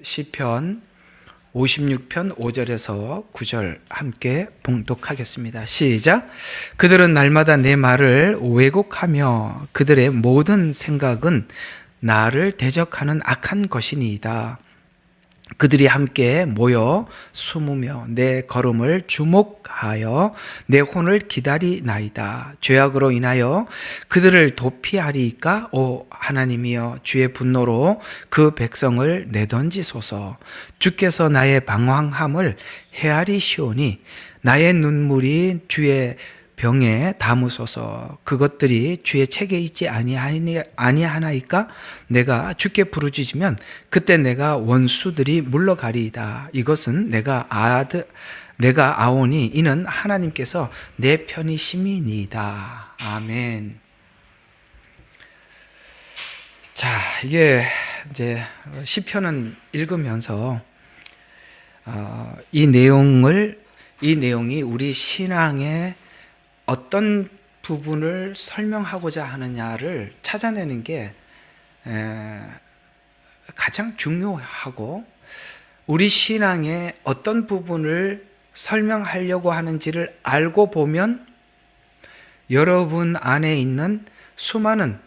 시편 56편 5절에서 9절 함께 봉독하겠습니다. 시작. 그들은 날마다 내 말을 왜곡하며 그들의 모든 생각은 나를 대적하는 악한 것이니이다. 그들이 함께 모여 숨으며 내 걸음을 주목하여 내 혼을 기다리나이다. 죄악으로 인하여 그들을 도피하리이까? 오 하나님이여, 주의 분노로 그 백성을 내던지소서. 주께서 나의 방황함을 헤아리시오니 나의 눈물이 주의 병에 담으소서. 그것들이 주의 책에 있지 아니하나이까? 내가 주께 부르짖으면 그때 내가 원수들이 물러가리이다. 이것은 내가 아오니 이는 하나님께서 내 편이심이니이다. 아멘. 자, 이게 이제 시편은 읽으면서 이 내용이 우리 신앙의 어떤 부분을 설명하고자 하느냐를 찾아내는 게 가장 중요하고, 우리 신앙의 어떤 부분을 설명하려고 하는지를 알고 보면 여러분 안에 있는 수많은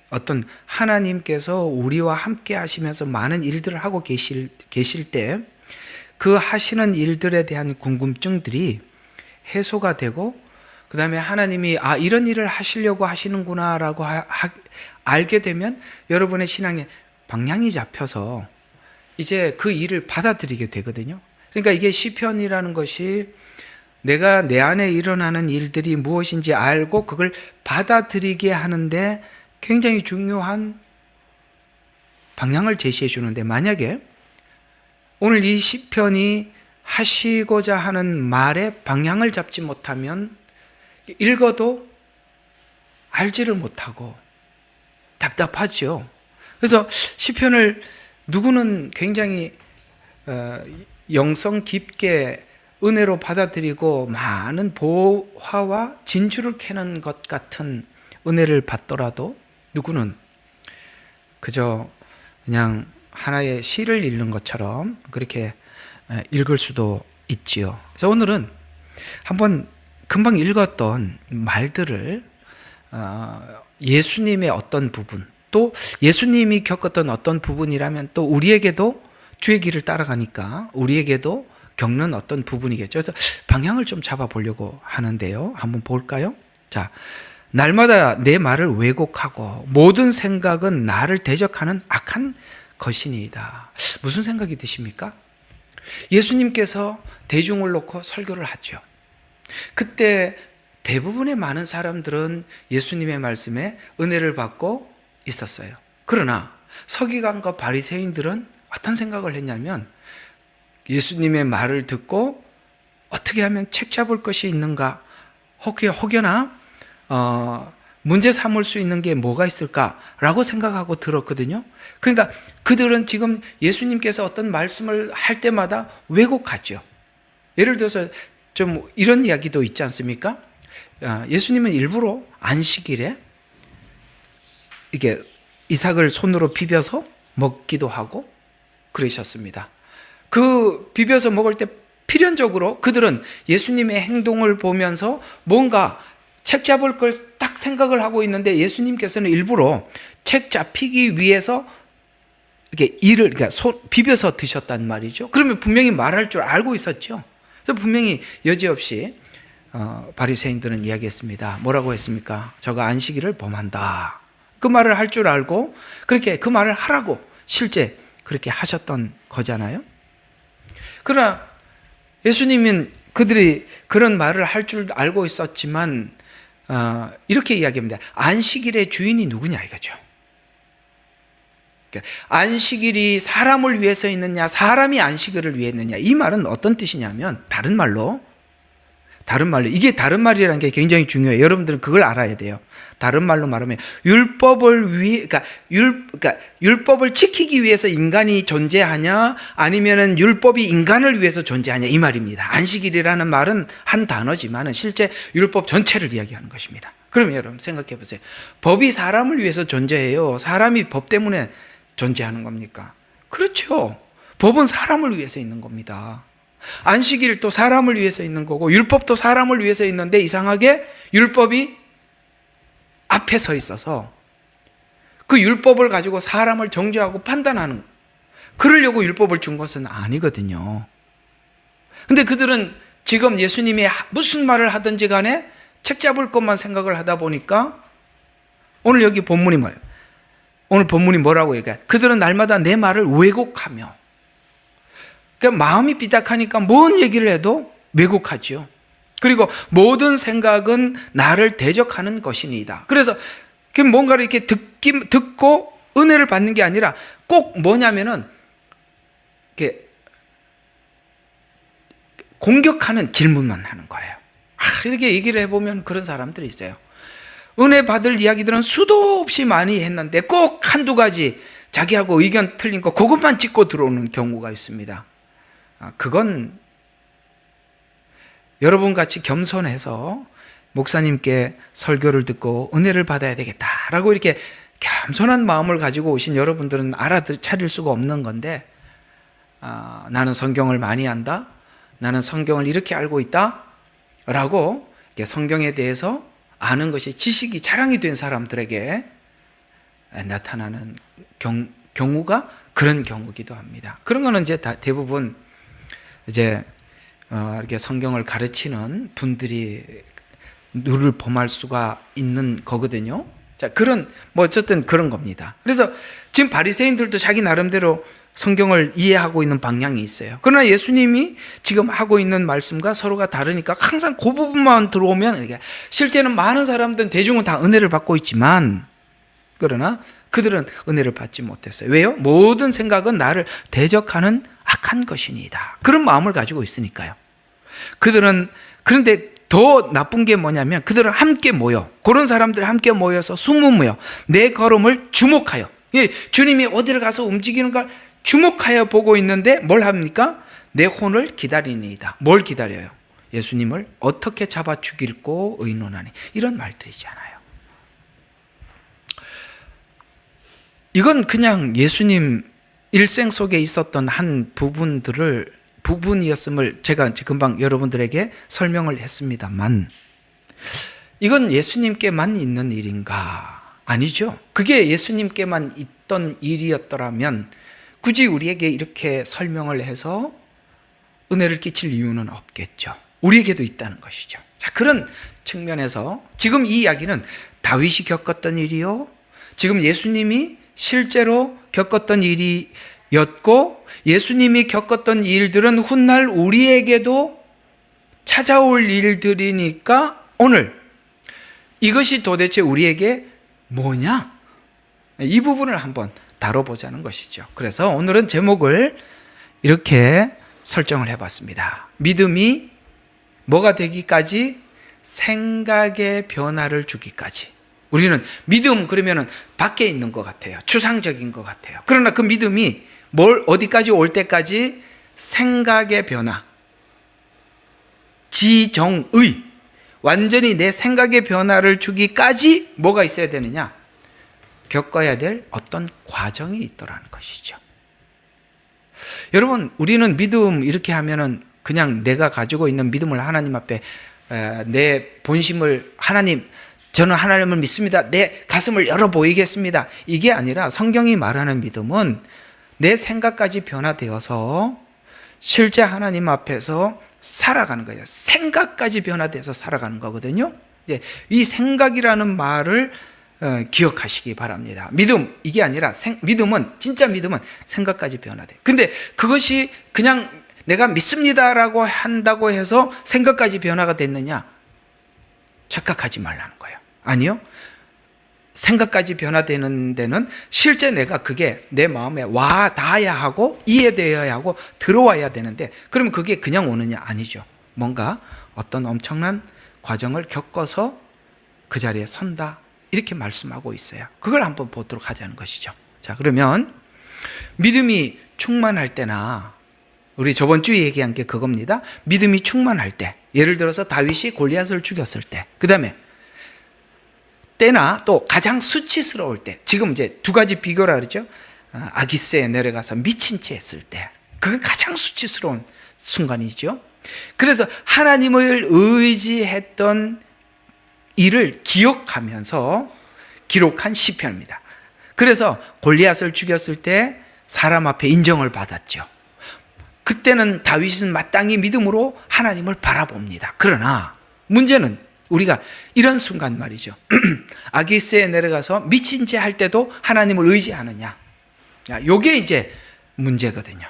어떤 하나님께서 우리와 함께 하시면서 많은 일들을 하고 계실 때 그 하시는 일들에 대한 궁금증들이 해소가 되고, 그 다음에 하나님이 이런 일을 하시려고 하시는구나 라고 알게 되면 여러분의 신앙의 방향이 잡혀서 이제 그 일을 받아들이게 되거든요. 그러니까 이게 시편이라는 것이 내가 내 안에 일어나는 일들이 무엇인지 알고 그걸 받아들이게 하는데 굉장히 중요한 방향을 제시해 주는데, 만약에 오늘 이 시편이 하시고자 하는 말의 방향을 잡지 못하면 읽어도 알지를 못하고 답답하죠. 그래서 시편을 누구는 굉장히 영성 깊게 은혜로 받아들이고 많은 보화와 진주를 캐는 것 같은 은혜를 받더라도 누구는 그저 그냥 하나의 시를 읽는 것처럼 그렇게 읽을 수도 있지요. 그래서 오늘은 한번 금방 읽었던 말들을 예수님의 어떤 부분, 또 예수님이 겪었던 어떤 부분이라면 또 우리에게도 주의 길을 따라가니까 우리에게도 겪는 어떤 부분이겠죠. 그래서 방향을 좀 잡아보려고 하는데요. 한번 볼까요? 자, 날마다 내 말을 왜곡하고 모든 생각은 나를 대적하는 악한 것이니이다. 무슨 생각이 드십니까? 예수님께서 대중을 놓고 설교를 하죠. 그때 대부분의 많은 사람들은 예수님의 말씀에 은혜를 받고 있었어요. 그러나 서기관과 바리새인들은 어떤 생각을 했냐면, 예수님의 말을 듣고 어떻게 하면 책 잡을 것이 있는가, 혹여나 문제 삼을 수 있는 게 뭐가 있을까라고 생각하고 들었거든요. 그러니까 그들은 지금 예수님께서 어떤 말씀을 할 때마다 왜곡하죠. 예를 들어서 좀 이런 이야기도 있지 않습니까? 예수님은 일부러 안식일에 이게 이삭을 손으로 비벼서 먹기도 하고 그러셨습니다. 그 비벼서 먹을 때 필연적으로 그들은 예수님의 행동을 보면서 뭔가 책 잡을 걸 딱 생각을 하고 있는데, 예수님께서는 일부러 책 잡히기 위해서 이렇게 비벼서 드셨단 말이죠. 그러면 분명히 말할 줄 알고 있었죠. 그래서 분명히 여지없이 바리새인들은 이야기했습니다. 뭐라고 했습니까? 저가 안식일을 범한다. 그 말을 할 줄 알고 그렇게 그 말을 하라고 실제 그렇게 하셨던 거잖아요. 그러나 예수님은 그들이 그런 말을 할 줄 알고 있었지만 이렇게 이야기합니다. 안식일의 주인이 누구냐 이거죠. 그러니까 안식일이 사람을 위해서 있느냐, 사람이 안식일을 위해 있느냐, 이 말은 어떤 뜻이냐면, 다른 말로 이게 다른 말이라는 게 굉장히 중요해요. 여러분들은 그걸 알아야 돼요. 다른 말로 말하면 율법을 지키기 위해서 인간이 존재하냐, 아니면은 율법이 인간을 위해서 존재하냐, 이 말입니다. 안식일이라는 말은 한 단어지만은 실제 율법 전체를 이야기하는 것입니다. 그러면 여러분 생각해 보세요. 법이 사람을 위해서 존재해요? 사람이 법 때문에 존재하는 겁니까? 그렇죠. 법은 사람을 위해서 있는 겁니다. 안식일도 사람을 위해서 있는 거고 율법도 사람을 위해서 있는데 이상하게 율법이 앞에 서 있어서 그 율법을 가지고 사람을 정죄하고 판단하는, 그러려고 율법을 준 것은 아니거든요. 근데 그들은 지금 예수님이 무슨 말을 하든지 간에 책 잡을 것만 생각을 하다 보니까 오늘 여기 본문이 뭐예요? 오늘 본문이 뭐라고 얘기해요? 그들은 날마다 내 말을 왜곡하며, 그러니까 마음이 삐딱하니까 뭔 얘기를 해도 왜곡하죠. 그리고 모든 생각은 나를 대적하는 것이니이다. 그래서 뭔가를 이렇게 듣고 은혜를 받는 게 아니라 꼭 뭐냐면은 이렇게 공격하는 질문만 하는 거예요. 이렇게 얘기를 해보면 그런 사람들이 있어요. 은혜 받을 이야기들은 수도 없이 많이 했는데 꼭 한두 가지 자기하고 의견 틀린 거 그것만 짚고 들어오는 경우가 있습니다. 그건 여러분같이 겸손해서 목사님께 설교를 듣고 은혜를 받아야 되겠다라고 이렇게 겸손한 마음을 가지고 오신 여러분들은 알아차릴 수가 없는 건데, 나는 성경을 많이 안다, 나는 성경을 이렇게 알고 있다 라고 성경에 대해서 아는 것이 지식이 자랑이 된 사람들에게 나타나는 경우가 그런 경우기도 합니다. 그런 거는 이제 대부분 이제 이렇게 성경을 가르치는 분들이 눈을 범할 수가 있는 거거든요. 자, 어쨌든 그런 겁니다. 그래서 지금 바리새인들도 자기 나름대로 성경을 이해하고 있는 방향이 있어요. 그러나 예수님이 지금 하고 있는 말씀과 서로가 다르니까 항상 그 부분만 들어오면, 이게 실제는 많은 사람들은, 대중은 다 은혜를 받고 있지만, 그러나 그들은 은혜를 받지 못했어요. 왜요? 모든 생각은 나를 대적하는 악한 것이니이다. 그런 마음을 가지고 있으니까요. 그런데 더 나쁜 게 뭐냐면, 그들은 함께 모여, 그런 사람들이 함께 모여서 숨으며 내 걸음을 주목하여, 주님이 어디를 가서 움직이는 걸 주목하여 보고 있는데 뭘 합니까? 내 혼을 기다리니이다. 뭘 기다려요? 예수님을 어떻게 잡아 죽일고 의논하니, 이런 말들이잖아요. 이건 그냥 예수님 일생 속에 있었던 한 부분이었음을 제가 금방 여러분들에게 설명을 했습니다만, 이건 예수님께만 있는 일인가? 아니죠. 그게 예수님께만 있던 일이었더라면 굳이 우리에게 이렇게 설명을 해서 은혜를 끼칠 이유는 없겠죠. 우리에게도 있다는 것이죠. 자, 그런 측면에서 지금 이 이야기는 다윗이 겪었던 일이요, 지금 예수님이 실제로 겪었던 일이었고, 예수님이 겪었던 일들은 훗날 우리에게도 찾아올 일들이니까 오늘 이것이 도대체 우리에게 뭐냐? 이 부분을 한번 다뤄보자는 것이죠. 그래서 오늘은 제목을 이렇게 설정을 해봤습니다. 믿음이 뭐가 되기까지? 생각의 변화를 주기까지. 우리는 믿음 그러면은 밖에 있는 것 같아요. 추상적인 것 같아요. 그러나 그 믿음이 어디까지 올 때까지? 생각의 변화, 지정의, 완전히 내 생각의 변화를 주기까지 뭐가 있어야 되느냐? 겪어야 될 어떤 과정이 있더라는 것이죠. 여러분, 우리는 믿음 이렇게 하면은 그냥 내가 가지고 있는 믿음을 하나님 앞에, 내 본심을, 하나님, 저는 하나님을 믿습니다, 내 가슴을 열어 보이겠습니다, 이게 아니라 성경이 말하는 믿음은 내 생각까지 변화되어서 실제 하나님 앞에서 살아가는 거예요. 생각까지 변화돼서 살아가는 거거든요. 이 생각이라는 말을 기억하시기 바랍니다. 믿음, 이게 아니라 진짜 믿음은 생각까지 변화돼. 근데 그것이 그냥 내가 믿습니다라고 한다고 해서 생각까지 변화가 됐느냐? 착각하지 말라는 거예요. 아니요. 생각까지 변화되는 데는 실제 내가 그게 내 마음에 와 닿아야 하고 이해되어야 하고 들어와야 되는데, 그러면 그게 그냥 오느냐? 아니죠. 뭔가 어떤 엄청난 과정을 겪어서 그 자리에 선다, 이렇게 말씀하고 있어요. 그걸 한번 보도록 하자는 것이죠. 자, 그러면 믿음이 충만할 때나, 우리 저번 주에 얘기한 게 그겁니다. 믿음이 충만할 때, 예를 들어서 다윗이 골리앗을 죽였을 때, 그 다음에 때나 또 가장 수치스러울 때, 지금 이제 두 가지 비교라 그러죠. 아기스에 내려가서 미친 채 했을 때, 그건 가장 수치스러운 순간이죠. 그래서 하나님을 의지했던 일을 기억하면서 기록한 시편입니다. 그래서 골리앗을 죽였을 때 사람 앞에 인정을 받았죠. 그때는 다윗은 마땅히 믿음으로 하나님을 바라봅니다. 그러나 문제는 우리가 이런 순간 말이죠. 아기스에 내려가서 미친 채 할 때도 하나님을 의지하느냐. 요게 이제 문제거든요.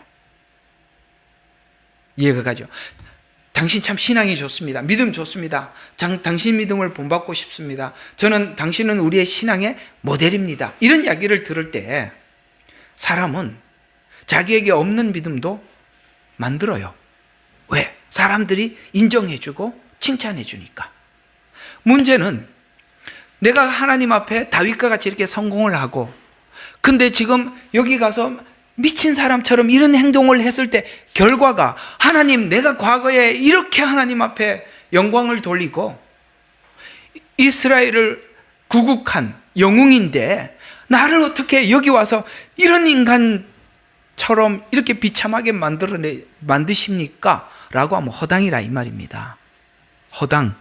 이해가 가죠? 당신 참 신앙이 좋습니다. 믿음 좋습니다. 당신 믿음을 본받고 싶습니다. 당신은 우리의 신앙의 모델입니다. 이런 이야기를 들을 때 사람은 자기에게 없는 믿음도 만들어요. 왜? 사람들이 인정해주고 칭찬해주니까. 문제는 내가 하나님 앞에 다윗과 같이 이렇게 성공을 하고, 근데 지금 여기 가서 미친 사람처럼 이런 행동을 했을 때 결과가, 하나님, 내가 과거에 이렇게 하나님 앞에 영광을 돌리고 이스라엘을 구국한 영웅인데 나를 어떻게 여기 와서 이런 인간처럼 이렇게 비참하게 만드십니까? 라고 하면 허당이라 이 말입니다. 허당.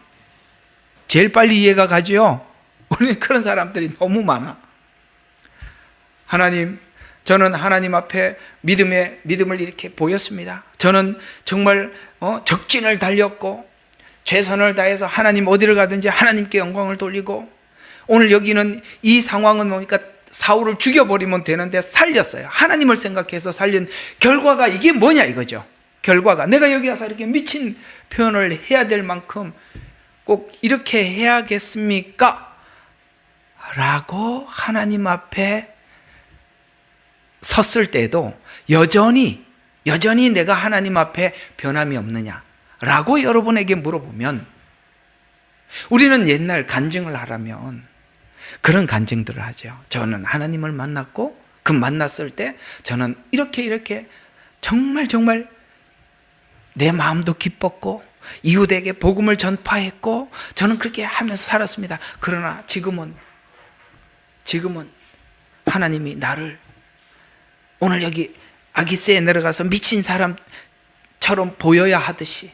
제일 빨리 이해가 가죠? 우리는 그런 사람들이 너무 많아. 하나님, 저는 하나님 앞에 믿음을 이렇게 보였습니다. 저는 정말 적진을 달렸고 최선을 다해서 하나님 어디를 가든지 하나님께 영광을 돌리고, 오늘 여기는 이 상황은 뭡니까? 사울을 죽여버리면 되는데 살렸어요. 하나님을 생각해서 살린 결과가 이게 뭐냐 이거죠. 결과가 내가 여기 와서 이렇게 미친 표현을 해야 될 만큼 꼭 이렇게 해야겠습니까? 라고 하나님 앞에 섰을 때도 여전히 내가 하나님 앞에 변함이 없느냐라고 여러분에게 물어보면, 우리는 옛날 간증을 하라면 그런 간증들을 하죠. 저는 하나님을 만났고 그 만났을 때 저는 이렇게 정말 내 마음도 기뻤고 이웃에게 복음을 전파했고 저는 그렇게 하면서 살았습니다. 그러나 지금은 하나님이 나를 오늘 여기 아기스에 내려가서 미친 사람처럼 보여야 하듯이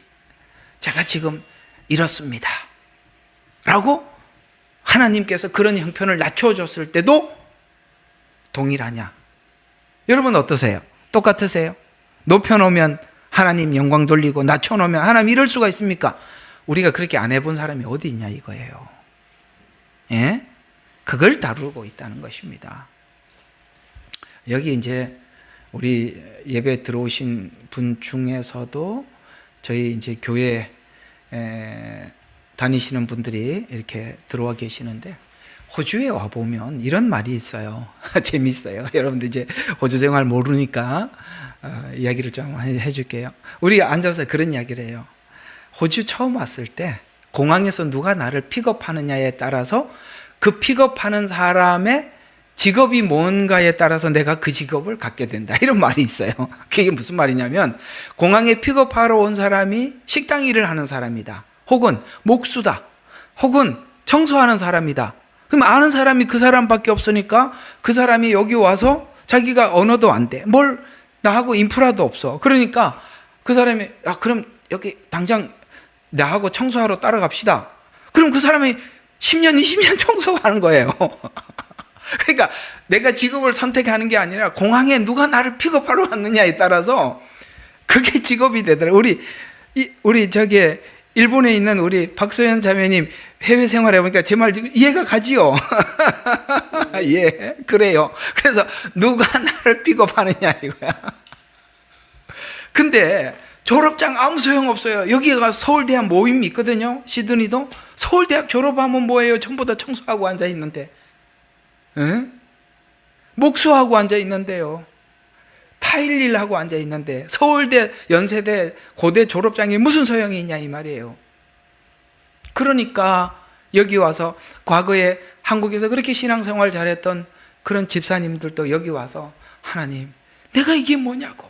제가 지금 이렇습니다 라고 하나님께서 그런 형편을 낮춰줬을 때도 동일하냐? 여러분 어떠세요? 똑같으세요? 높여놓으면 하나님 영광 돌리고 낮춰놓으면 하나님 이럴 수가 있습니까? 우리가 그렇게 안 해본 사람이 어디 있냐 이거예요. 예? 그걸 다루고 있다는 것입니다. 여기 이제 우리 예배 들어오신 분 중에서도 저희 이제 교회 다니시는 분들이 이렇게 들어와 계시는데, 호주에 와 보면 이런 말이 있어요. 재밌어요. 여러분들 이제 호주 생활 모르니까 이야기를 좀 해줄게요. 우리 앉아서 그런 이야기를 해요. 호주 처음 왔을 때 공항에서 누가 나를 픽업하느냐에 따라서 그 픽업하는 사람의 직업이 뭔가에 따라서 내가 그 직업을 갖게 된다, 이런 말이 있어요. 그게 무슨 말이냐면, 공항에 픽업하러 온 사람이 식당 일을 하는 사람이다, 혹은 목수다, 혹은 청소하는 사람이다. 그럼 아는 사람이 그 사람밖에 없으니까 그 사람이 여기 와서 자기가 언어도 안 돼, 나하고 인프라도 없어. 그러니까 그 사람이 그럼 여기 당장 나하고 청소하러 따라갑시다. 그럼 그 사람이 10년 20년 청소하는 거예요. 그러니까 내가 직업을 선택하는 게 아니라 공항에 누가 나를 픽업하러 왔느냐에 따라서 그게 직업이 되더라고요. 우리 저기 일본에 있는 우리 박소연 자매님 해외 생활해 보니까 제 말 이해가 가지요. 예, 그래요. 그래서 누가 나를 픽업하느냐 이거야. 근데 졸업장 아무 소용 없어요. 여기가 서울대학 모임이 있거든요. 시드니도 서울대학 졸업하면 뭐예요? 전부 다 청소하고 앉아 있는데, 목수하고 앉아 있는데요, 타일 일하고 앉아 있는데 서울대, 연세대, 고대 졸업장이 무슨 소용이 있냐 이 말이에요. 그러니까 여기 와서 과거에 한국에서 그렇게 신앙생활 잘했던 그런 집사님들도 여기 와서 하나님, 내가 이게 뭐냐고.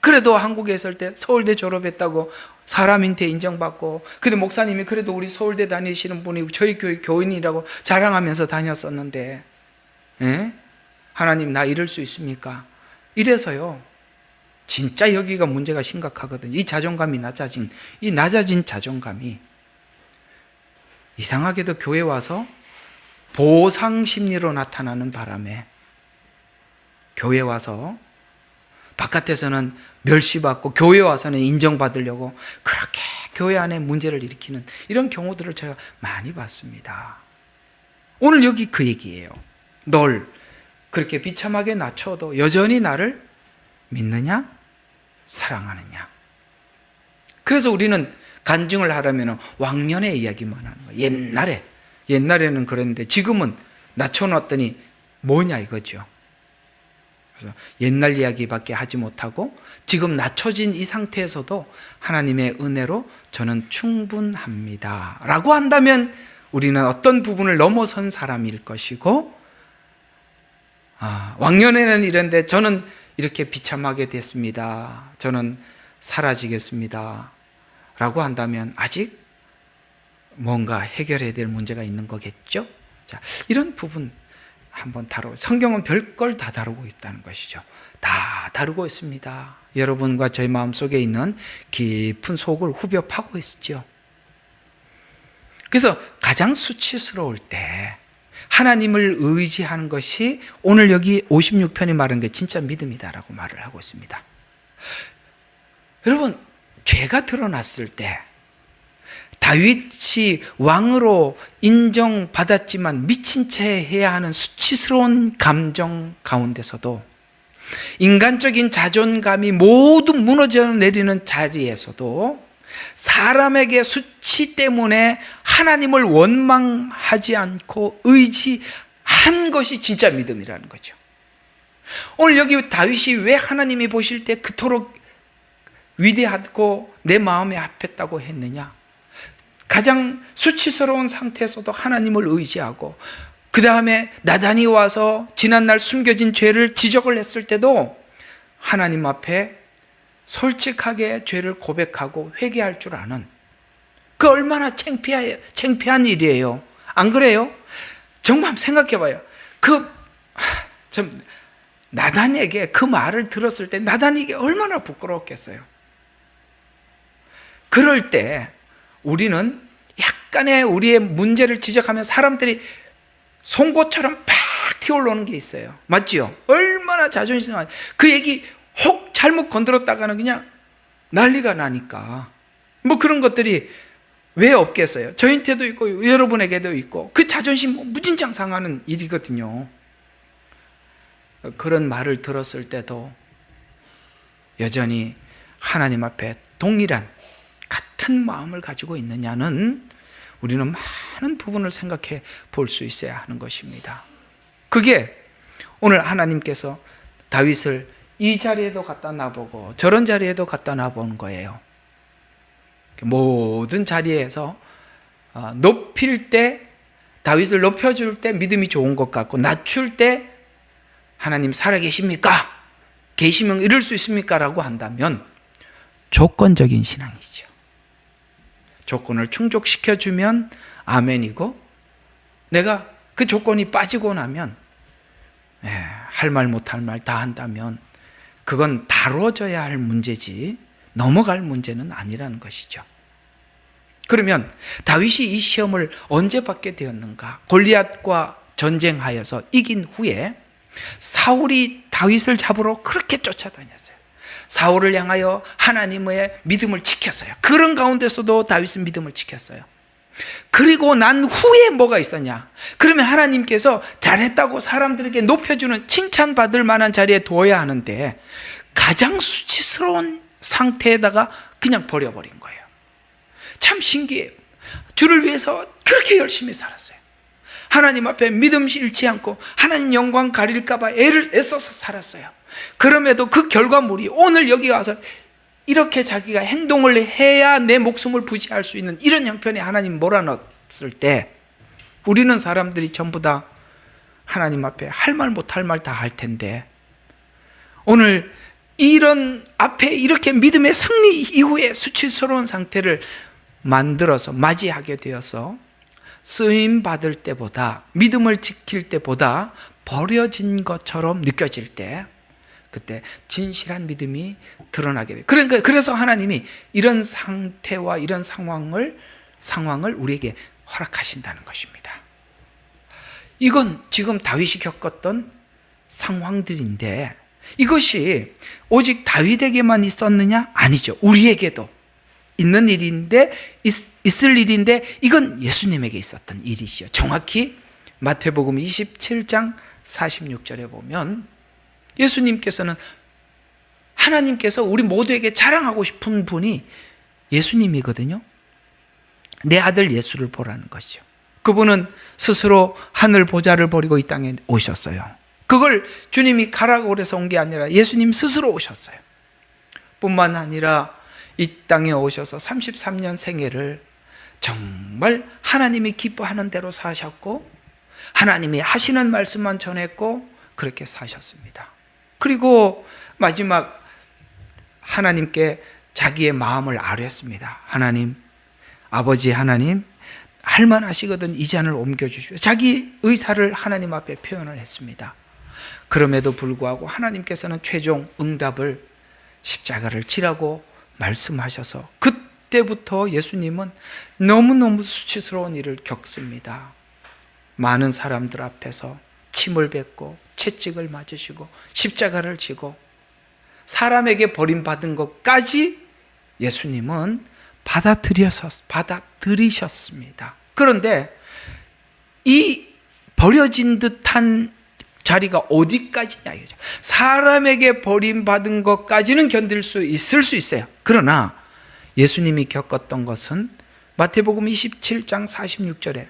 그래도 한국에 있을 때 서울대 졸업했다고 사람인테 인정받고, 근데 목사님이 그래도 우리 서울대 다니시는 분이 저희 교회 교인이라고 자랑하면서 다녔었는데, 하나님 나 이럴 수 있습니까? 이래서요, 진짜 여기가 문제가 심각하거든요. 이 자존감이 낮아진 자존감이 이상하게도 교회 와서 보상 심리로 나타나는 바람에 교회 와서 바깥에서는 멸시받고 교회 와서는 인정받으려고 그렇게 교회 안에 문제를 일으키는 이런 경우들을 제가 많이 봤습니다. 오늘 여기 그 얘기예요. 널 그렇게 비참하게 낮춰도 여전히 나를 믿느냐? 사랑하느냐? 그래서 우리는 간증을 하려면 왕년의 이야기만 하는 거예요. 옛날에는 그랬는데 지금은 낮춰놨더니 뭐냐 이거죠. 그래서 옛날 이야기밖에 하지 못하고 지금 낮춰진 이 상태에서도 하나님의 은혜로 저는 충분합니다 라고 한다면 우리는 어떤 부분을 넘어선 사람일 것이고, 왕년에는 이런데 저는 이렇게 비참하게 됐습니다, 저는 사라지겠습니다 라고 한다면 아직 뭔가 해결해야 될 문제가 있는 거겠죠. 자, 이런 부분 한번 성경은 별걸 다 다루고 있다는 것이죠. 다 다루고 있습니다. 여러분과 저희 마음속에 있는 깊은 속을 후벼 파고 있죠. 그래서 가장 수치스러울 때 하나님을 의지하는 것이 오늘 여기 56편이 말한 게 진짜 믿음이다라고 말을 하고 있습니다. 여러분, 죄가 드러났을 때 다윗이 왕으로 인정받았지만 미친 채 해야 하는 수치스러운 감정 가운데서도, 인간적인 자존감이 모두 무너져 내리는 자리에서도 사람에게 수치 때문에 하나님을 원망하지 않고 의지한 것이 진짜 믿음이라는 거죠. 오늘 여기 다윗이 왜 하나님이 보실 때 그토록 위대하고 내 마음에 합했다고 했느냐? 가장 수치스러운 상태에서도 하나님을 의지하고, 그 다음에 나단이 와서 지난날 숨겨진 죄를 지적을 했을 때도 하나님 앞에 솔직하게 죄를 고백하고 회개할 줄 아는, 그 얼마나 창피한 일이에요. 안 그래요? 정말 생각해봐요. 나단에게 그 말을 들었을 때 나단에게 얼마나 부끄러웠겠어요. 그럴 때 우리는 약간의 우리의 문제를 지적하면 사람들이 송곳처럼 팍 튀어올라오는 게 있어요. 맞지요? 얼마나 자존심이 많아요. 그 얘기 혹 잘못 건드렸다가는 그냥 난리가 나니까. 뭐 그런 것들이 왜 없겠어요? 저한테도 있고 여러분에게도 있고, 그 자존심 무진장 상하는 일이거든요. 그런 말을 들었을 때도 여전히 하나님 앞에 동일한 같은 마음을 가지고 있느냐는 우리는 많은 부분을 생각해 볼 수 있어야 하는 것입니다. 그게 오늘 하나님께서 다윗을 이 자리에도 갖다 놔보고 저런 자리에도 갖다 놔본 거예요. 모든 자리에서 높일 때, 다윗을 높여줄 때 믿음이 좋은 것 같고, 낮출 때 하나님 살아계십니까? 계시면 이룰 수 있습니까? 라고 한다면 조건적인 신앙이죠. 조건을 충족시켜주면 아멘이고, 내가 그 조건이 빠지고 나면 할 말 못할 말 다 한다면 그건 다뤄져야 할 문제지 넘어갈 문제는 아니라는 것이죠. 그러면 다윗이 이 시험을 언제 받게 되었는가? 골리앗과 전쟁하여서 이긴 후에 사울이 다윗을 잡으러 그렇게 쫓아다녔어요. 사울을 향하여 하나님의 믿음을 지켰어요. 그런 가운데서도 다윗은 믿음을 지켰어요. 그리고 난 후에 뭐가 있었냐? 그러면 하나님께서 잘했다고 사람들에게 높여주는, 칭찬받을 만한 자리에 둬야 하는데 가장 수치스러운 상태에다가 그냥 버려버린 거예요. 참 신기해요. 주를 위해서 그렇게 열심히 살았어요. 하나님 앞에 믿음 잃지 않고 하나님 영광 가릴까 봐 애써서 살았어요. 그럼에도 그 결과물이 오늘 여기 와서 이렇게 자기가 행동을 해야 내 목숨을 부지할 수 있는 이런 형편에 하나님 몰아넣었을 때, 우리는 사람들이 전부 다 하나님 앞에 할 말 못할 말 다 할 텐데, 오늘 이런 앞에 이렇게 믿음의 승리 이후에 수치스러운 상태를 만들어서 맞이하게 되어서 쓰임 받을 때보다, 믿음을 지킬 때보다 버려진 것처럼 느껴질 때, 그때 진실한 믿음이 드러나게 돼요. 그러니까 그래서 하나님이 이런 상태와 이런 상황을 우리에게 허락하신다는 것입니다. 이건 지금 다윗이 겪었던 상황들인데 이것이 오직 다윗에게만 있었느냐? 아니죠. 우리에게도 있는 일인데 있을 일인데 이건 예수님에게 있었던 일이시요. 정확히 마태복음 27장 46절에 보면 예수님께서는 하나님께서 우리 모두에게 자랑하고 싶은 분이 예수님이거든요. 내 아들 예수를 보라는 것이죠. 그분은 스스로 하늘 보좌를 버리고 이 땅에 오셨어요. 그걸 주님이 가라고 그래서 온 게 아니라 예수님 스스로 오셨어요. 뿐만 아니라 이 땅에 오셔서 33년 생애를 정말 하나님이 기뻐하는 대로 사셨고 하나님이 하시는 말씀만 전했고 그렇게 사셨습니다. 그리고 마지막 하나님께 자기의 마음을 아뢰었습니다. 하나님, 아버지 하나님, 할만하시거든 이 잔을 옮겨주시오. 자기 의사를 하나님 앞에 표현을 했습니다. 그럼에도 불구하고 하나님께서는 최종 응답을 십자가를 지라고 말씀하셔서 그때부터 예수님은 너무너무 수치스러운 일을 겪습니다. 많은 사람들 앞에서 침을 뱉고 채찍을 맞으시고 십자가를 지고 사람에게 버림받은 것까지 예수님은 받아들이셨습니다. 그런데 이 버려진 듯한 자리가 어디까지냐 이거죠. 사람에게 버림받은 것까지는 견딜 수 있을 수 있어요. 그러나 예수님이 겪었던 것은 마태복음 27장 46절에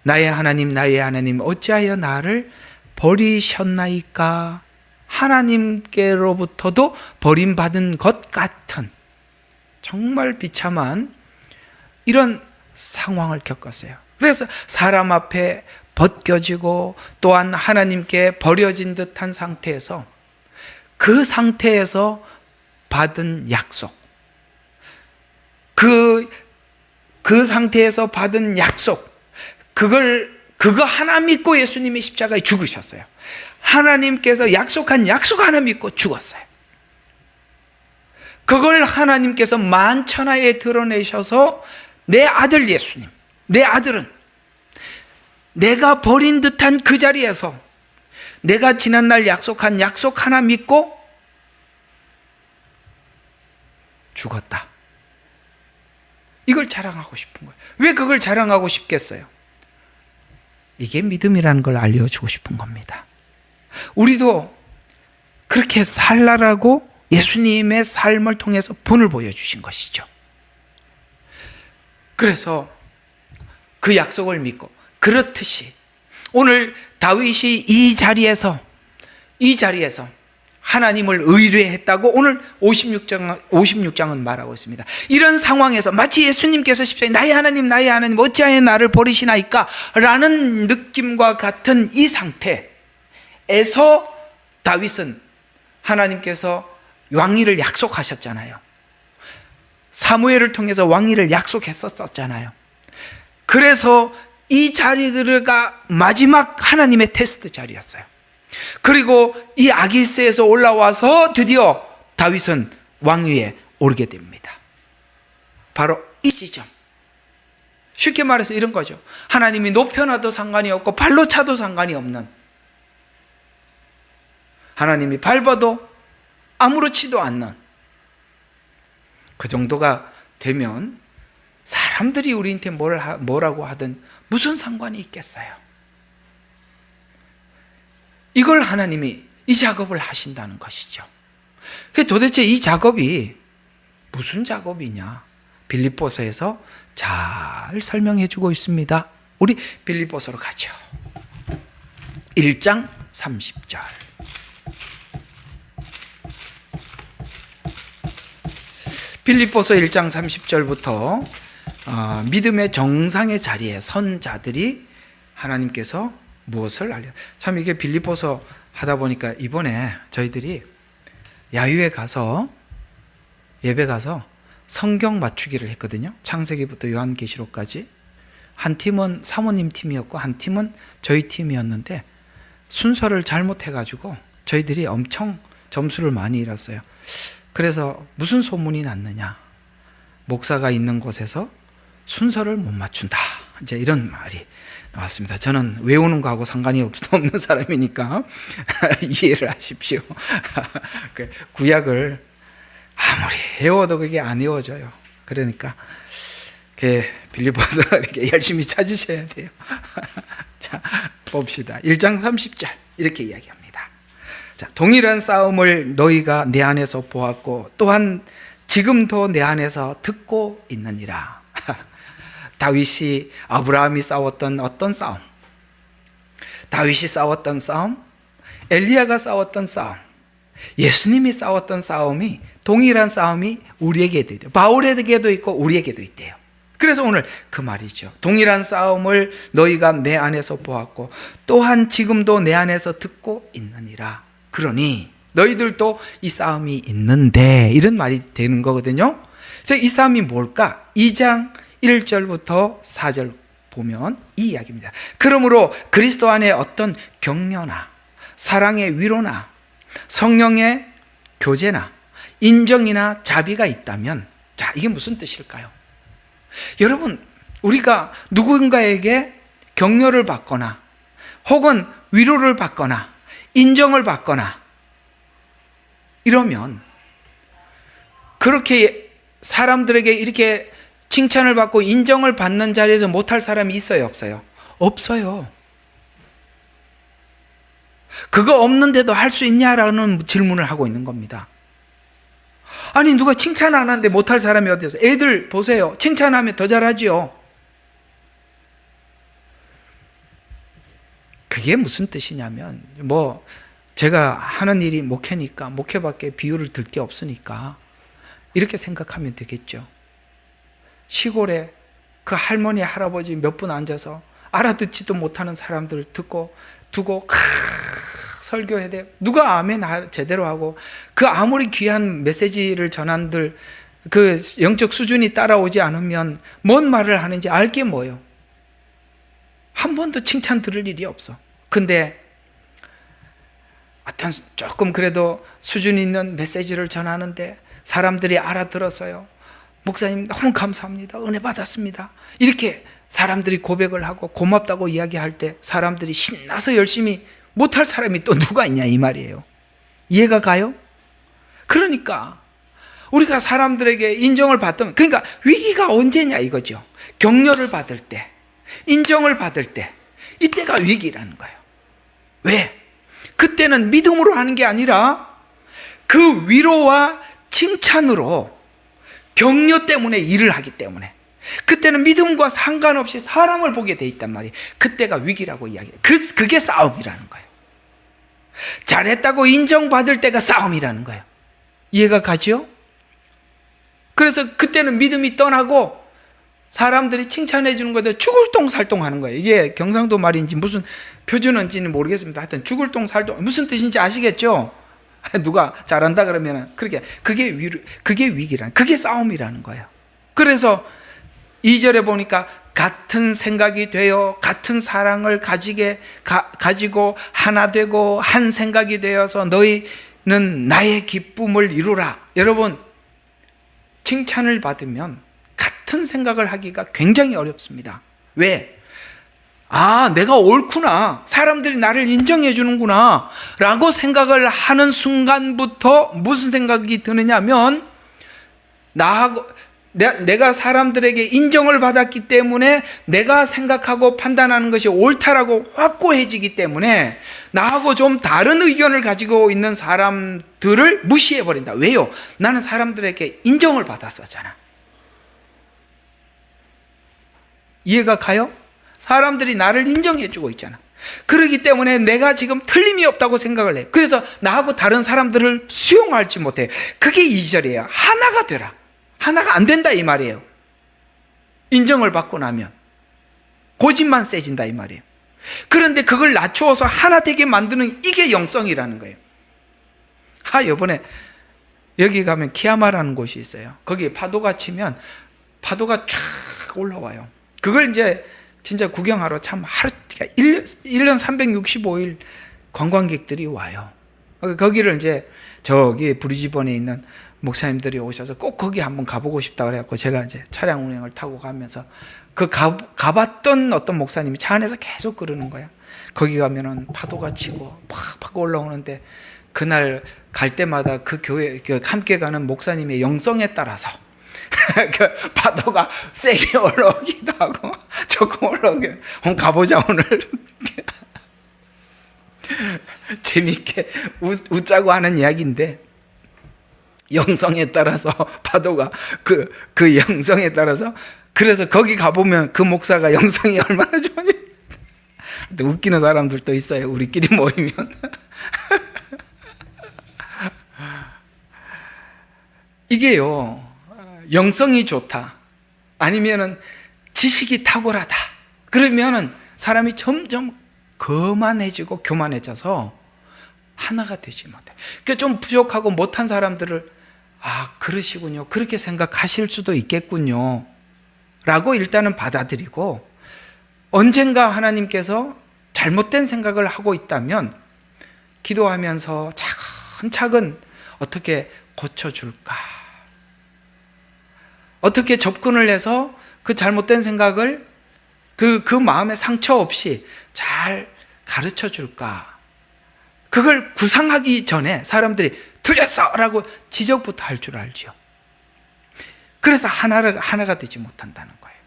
나의 하나님 어찌하여 나를 버리셨나이까. 하나님께로부터도 버림받은 것 같은 정말 비참한 이런 상황을 겪었어요. 그래서 사람 앞에 벗겨지고 또한 하나님께 버려진 듯한 상태에서 그 상태에서 받은 약속, 그 상태에서 받은 약속, 그거 하나 믿고 예수님이 십자가에 죽으셨어요. 하나님께서 약속한 약속 하나 믿고 죽었어요. 그걸 하나님께서 만천하에 드러내셔서 내 아들 예수님, 내 아들은 내가 버린 듯한 그 자리에서 내가 지난날 약속한 약속 하나 믿고 죽었다. 이걸 자랑하고 싶은 거예요. 왜 그걸 자랑하고 싶겠어요? 이게 믿음이라는 걸 알려주고 싶은 겁니다. 우리도 그렇게 살라라고 예수님의 삶을 통해서 본을 보여주신 것이죠. 그래서 그 약속을 믿고 그렇듯이 오늘 다윗이 이 자리에서 하나님을 의뢰했다고 오늘 56장은 말하고 있습니다. 이런 상황에서 마치 예수님께서 십자가에 나의 하나님 어찌하여 나를 버리시나이까 라는 느낌과 같은 이 상태에서 다윗은 하나님께서 왕위를 약속하셨잖아요. 사무엘을 통해서 왕위를 약속했었잖아요. 그래서 이 자리가 마지막 하나님의 테스트 자리였어요. 그리고 이 아기스에서 올라와서 드디어 다윗은 왕위에 오르게 됩니다. 바로 이 지점. 쉽게 말해서 이런 거죠. 하나님이 높여놔도 상관이 없고 발로 차도 상관이 없는, 하나님이 밟아도 아무렇지도 않는 그 정도가 되면 사람들이 우리한테 뭐라고 하든 무슨 상관이 있겠어요. 이걸 하나님이 이 작업을 하신다는 것이죠. 도대체 이 작업이 무슨 작업이냐? 빌립보서에서 잘 설명해 주고 있습니다. 우리 빌립보서로 가죠. 1장 30절. 빌립보서 1장 30절부터 믿음의 정상의 자리에 선 자들이 하나님께서 무엇을 참 이게 빌립보서 하다 보니까 이번에 저희들이 야유회 가서 예배 가서 성경 맞추기를 했거든요. 창세기부터 요한계시록까지. 한 팀은 사모님 팀이었고 한 팀은 저희 팀이었는데 순서를 잘못해가지고 저희들이 엄청 점수를 많이 잃었어요. 그래서 무슨 소문이 났느냐? 목사가 있는 곳에서 순서를 못 맞춘다. 이제 이런 말이 나왔습니다. 저는 외우는 거하고 상관이 없는 사람이니까 이해를 하십시오. 구약을 아무리 외워도 그게 안 외워져요. 그러니까 빌립보서 이렇게 열심히 찾으셔야 돼요. 자, 봅시다. 1장 30절 이렇게 이야기합니다. 자, 동일한 싸움을 너희가 내 안에서 보았고 또한 지금도 내 안에서 듣고 있느니라. 다윗이 아브라함이 싸웠던 어떤 싸움, 다윗이 싸웠던 싸움, 엘리야가 싸웠던 싸움, 예수님이 싸웠던 싸움이 동일한 싸움이 우리에게도 있대요. 바울에게도 있고 우리에게도 있대요. 그래서 오늘 그 말이죠. 동일한 싸움을 너희가 내 안에서 보았고 또한 지금도 내 안에서 듣고 있느니라. 그러니 너희들도 이 싸움이 있는데, 이런 말이 되는 거거든요. 그래서 이 싸움이 뭘까? 2장 1절부터 4절 보면 이 이야기입니다. 그러므로 그리스도 안에 어떤 격려나 사랑의 위로나 성령의 교제나 인정이나 자비가 있다면, 자, 이게 무슨 뜻일까요? 여러분, 우리가 누군가에게 격려를 받거나 혹은 위로를 받거나 인정을 받거나 이러면, 그렇게 사람들에게 이렇게 칭찬을 받고 인정을 받는 자리에서 못할 사람이 있어요, 없어요? 없어요. 그거 없는데도 할 수 있냐라는 질문을 하고 있는 겁니다. 아니, 누가 칭찬 안 하는데 못할 사람이 어디 있어요? 애들 보세요. 칭찬하면 더 잘하지요. 그게 무슨 뜻이냐면, 제가 하는 일이 목회니까 목회밖에 비유를 들 게 없으니까 이렇게 생각하면 되겠죠. 시골에 그 할머니 할아버지 몇 분 앉아서 알아듣지도 못하는 사람들 두고 설교해야 돼요. 누가 아멘 제대로 하고, 그 아무리 귀한 메시지를 전한들 그 영적 수준이 따라오지 않으면 뭔 말을 하는지 알게 뭐예요? 한 번도 칭찬 들을 일이 없어. 근데 어떤 조금 그래도 수준 있는 메시지를 전하는데 사람들이 알아들었어요. 목사님 너무 감사합니다. 은혜 받았습니다. 이렇게 사람들이 고백을 하고 고맙다고 이야기할 때 사람들이 신나서 열심히 못할 사람이 또 누가 있냐, 이 말이에요. 이해가 가요? 그러니까 우리가 사람들에게 인정을 받던, 그러니까 위기가 언제냐 이거죠. 격려를 받을 때, 인정을 받을 때, 이때가 위기라는 거예요. 왜? 그때는 믿음으로 하는 게 아니라 그 위로와 칭찬으로, 격려 때문에 일을 하기 때문에, 그때는 믿음과 상관없이 사랑을 보게 돼 있단 말이에요. 그때가 위기라고 이야기해요. 그게 싸움이라는 거예요. 잘했다고 인정받을 때가 싸움이라는 거예요. 이해가 가죠? 그래서 그때는 믿음이 떠나고 사람들이 칭찬해 주는 것에 죽을 똥살똥 하는 거예요. 이게 경상도 말인지 무슨 표준어인지는 모르겠습니다. 하여튼 죽을 똥살똥, 무슨 뜻인지 아시겠죠? 누가 잘한다 그러면 그게 위기라는, 그게 싸움이라는 거예요. 그래서 2절에 보니까 같은 생각이 되어 같은 사랑을 가지고 하나 되고 한 생각이 되어서 너희는 나의 기쁨을 이루라. 여러분, 칭찬을 받으면 같은 생각을 하기가 굉장히 어렵습니다. 왜? 내가 옳구나, 사람들이 나를 인정해 주는구나 라고 생각을 하는 순간부터 무슨 생각이 드느냐면, 내가 사람들에게 인정을 받았기 때문에 내가 생각하고 판단하는 것이 옳다라고 확고해지기 때문에 나하고 좀 다른 의견을 가지고 있는 사람들을 무시해버린다. 왜요? 나는 사람들에게 인정을 받았었잖아. 이해가 가요? 사람들이 나를 인정해주고 있잖아. 그렇기 때문에 내가 지금 틀림이 없다고 생각을 해. 그래서 나하고 다른 사람들을 수용할지 못해. 그게 2절이에요. 하나가 되라. 하나가 안 된다 이 말이에요. 인정을 받고 나면 고집만 세진다 이 말이에요. 그런데 그걸 낮추어서 하나 되게 만드는, 이게 영성이라는 거예요. 이번에 여기 가면 키야마라는 곳이 있어요. 거기 파도가 치면 파도가 쫙 올라와요. 그걸 이제 진짜 구경하러 참 1년 365일 관광객들이 와요. 거기를 이제 저기 브리즈번에 있는 목사님들이 오셔서 꼭 거기 한번 가보고 싶다 그래갖고 제가 이제 차량 운행을 타고 가면서 가봤던 어떤 목사님이 차 안에서 계속 그러는 거야. 거기 가면은 파도가 치고 팍팍 올라오는데 그날 갈 때마다 그 교회 함께 가는 목사님의 영성에 따라서 그 파도가 세게 올라오기도 하고 조금 올라오게 가보자 오늘 재미있게 웃자고 하는 이야기인데 영성에 따라서 파도가 그 영성에 따라서 그래서 거기 가보면 그 목사가 영성이 얼마나 좋으니 웃기는 사람들도 있어요. 우리끼리 모이면 이게요 영성이 좋다 아니면은 지식이 탁월하다 그러면은 사람이 점점 거만해지고 교만해져서 하나가 되지 못해. 그러니까 좀 부족하고 못한 사람들을 그러시군요 그렇게 생각하실 수도 있겠군요 라고 일단은 받아들이고 언젠가 하나님께서 잘못된 생각을 하고 있다면 기도하면서 차근차근 어떻게 고쳐줄까 어떻게 접근을 해서 그 잘못된 생각을 그 마음에 상처 없이 잘 가르쳐 줄까 그걸 구상하기 전에 사람들이 틀렸어 라고 지적부터 할 줄 알죠. 그래서 하나가 되지 못한다는 거예요.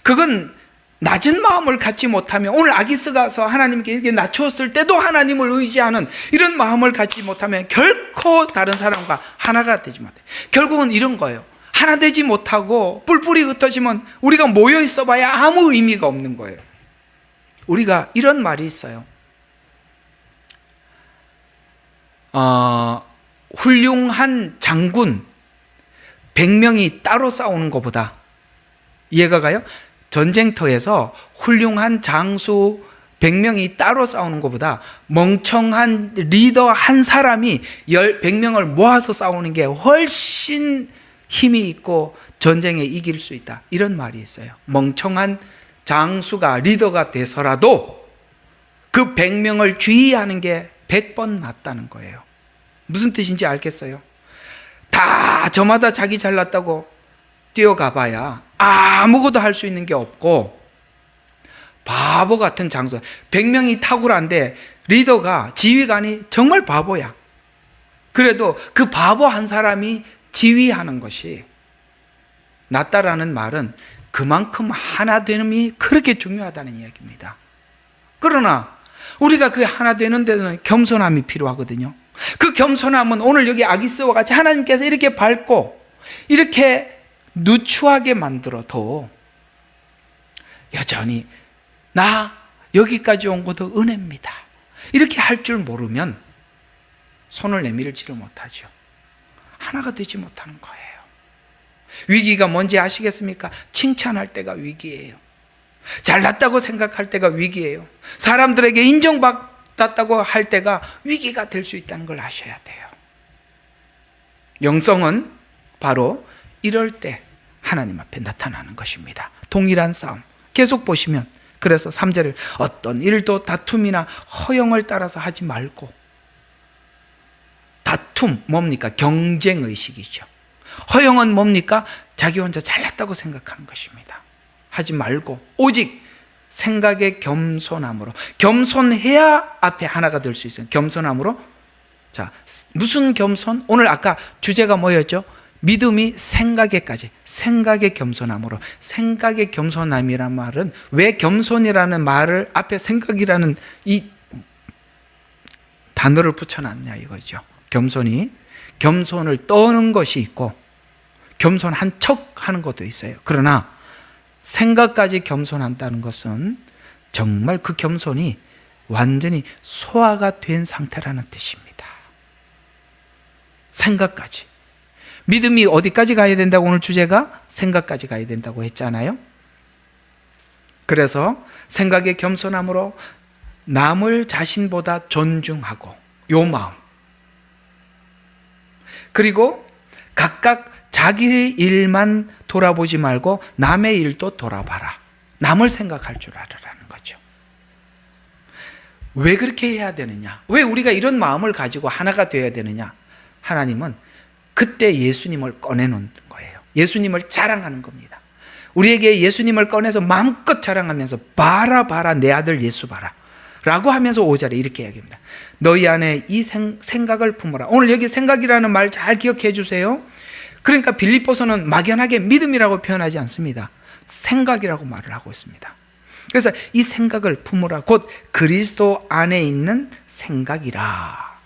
그건 낮은 마음을 갖지 못하면 오늘 아기스 가서 하나님께 이렇게 낮추었을 때도 하나님을 의지하는 이런 마음을 갖지 못하면 결코 다른 사람과 하나가 되지 못해요. 결국은 이런 거예요. 하나 되지 못하고 뿔뿔이 흩어지면 우리가 모여 있어 봐야 아무 의미가 없는 거예요. 우리가 이런 말이 있어요. 훌륭한 장군 100명이 따로 싸우는 것보다 이해가 가요? 전쟁터에서 훌륭한 장수 100명이 따로 싸우는 것보다 멍청한 리더 한 사람이 100명을 모아서 싸우는 게 훨씬 힘이 있고 전쟁에 이길 수 있다. 이런 말이 있어요. 멍청한 장수가 리더가 돼서라도 그 100명을 주의하는 게 100번 낫다는 거예요. 무슨 뜻인지 알겠어요? 다 저마다 자기 잘났다고 뛰어가 봐야 아무것도 할 수 있는 게 없고 바보 같은 장수 100명이 탁월한데 리더가 지휘관이 정말 바보야. 그래도 그 바보 한 사람이 지휘하는 것이 낫다라는 말은 그만큼 하나 되는이 그렇게 중요하다는 이야기입니다. 그러나 우리가 그 하나 되는 데는 겸손함이 필요하거든요. 그 겸손함은 오늘 여기 아기스와 같이 하나님께서 이렇게 밝고 이렇게 누추하게 만들어도 여전히 나 여기까지 온 것도 은혜입니다 이렇게 할 줄 모르면 손을 내밀지를 못하죠. 하나가 되지 못하는 거예요. 위기가 뭔지 아시겠습니까? 칭찬할 때가 위기예요. 잘났다고 생각할 때가 위기예요. 사람들에게 인정받았다고 할 때가 위기가 될 수 있다는 걸 아셔야 돼요. 영성은 바로 이럴 때 하나님 앞에 나타나는 것입니다. 동일한 싸움. 계속 보시면 그래서 3절에 어떤 일도 다툼이나 허영을 따라서 하지 말고 다툼 뭡니까? 경쟁의식이죠. 허영은 뭡니까? 자기 혼자 잘났다고 생각하는 것입니다. 하지 말고 오직 생각의 겸손함으로 겸손해야 앞에 하나가 될 수 있어요. 겸손함으로 자 무슨 겸손? 오늘 아까 주제가 뭐였죠? 믿음이 생각에까지 생각의 겸손함으로 생각의 겸손함이란 말은 왜 겸손이라는 말을 앞에 생각이라는 이 단어를 붙여놨냐 이거죠. 겸손을 떠는 것이 있고 겸손한 척 하는 것도 있어요. 그러나 생각까지 겸손한다는 것은 정말 그 겸손이 완전히 소화가 된 상태라는 뜻입니다. 생각까지. 믿음이 어디까지 가야 된다고 오늘 주제가 생각까지 가야 된다고 했잖아요. 그래서 생각의 겸손함으로 남을 자신보다 존중하고 요 마음. 그리고 각각 자기의 일만 돌아보지 말고 남의 일도 돌아봐라. 남을 생각할 줄 알으라는 거죠. 왜 그렇게 해야 되느냐? 왜 우리가 이런 마음을 가지고 하나가 되어야 되느냐? 하나님은 그때 예수님을 꺼내놓은 거예요. 예수님을 자랑하는 겁니다. 우리에게 예수님을 꺼내서 마음껏 자랑하면서 봐라 내 아들 예수 봐라 라고 하면서 5절에 이렇게 이야기합니다. 너희 안에 이 생각을 품어라. 오늘 여기 생각이라는 말 잘 기억해 주세요. 그러니까 빌립보서는 막연하게 믿음이라고 표현하지 않습니다. 생각이라고 말을 하고 있습니다. 그래서 이 생각을 품으라. 곧 그리스도 안에 있는 생각이라.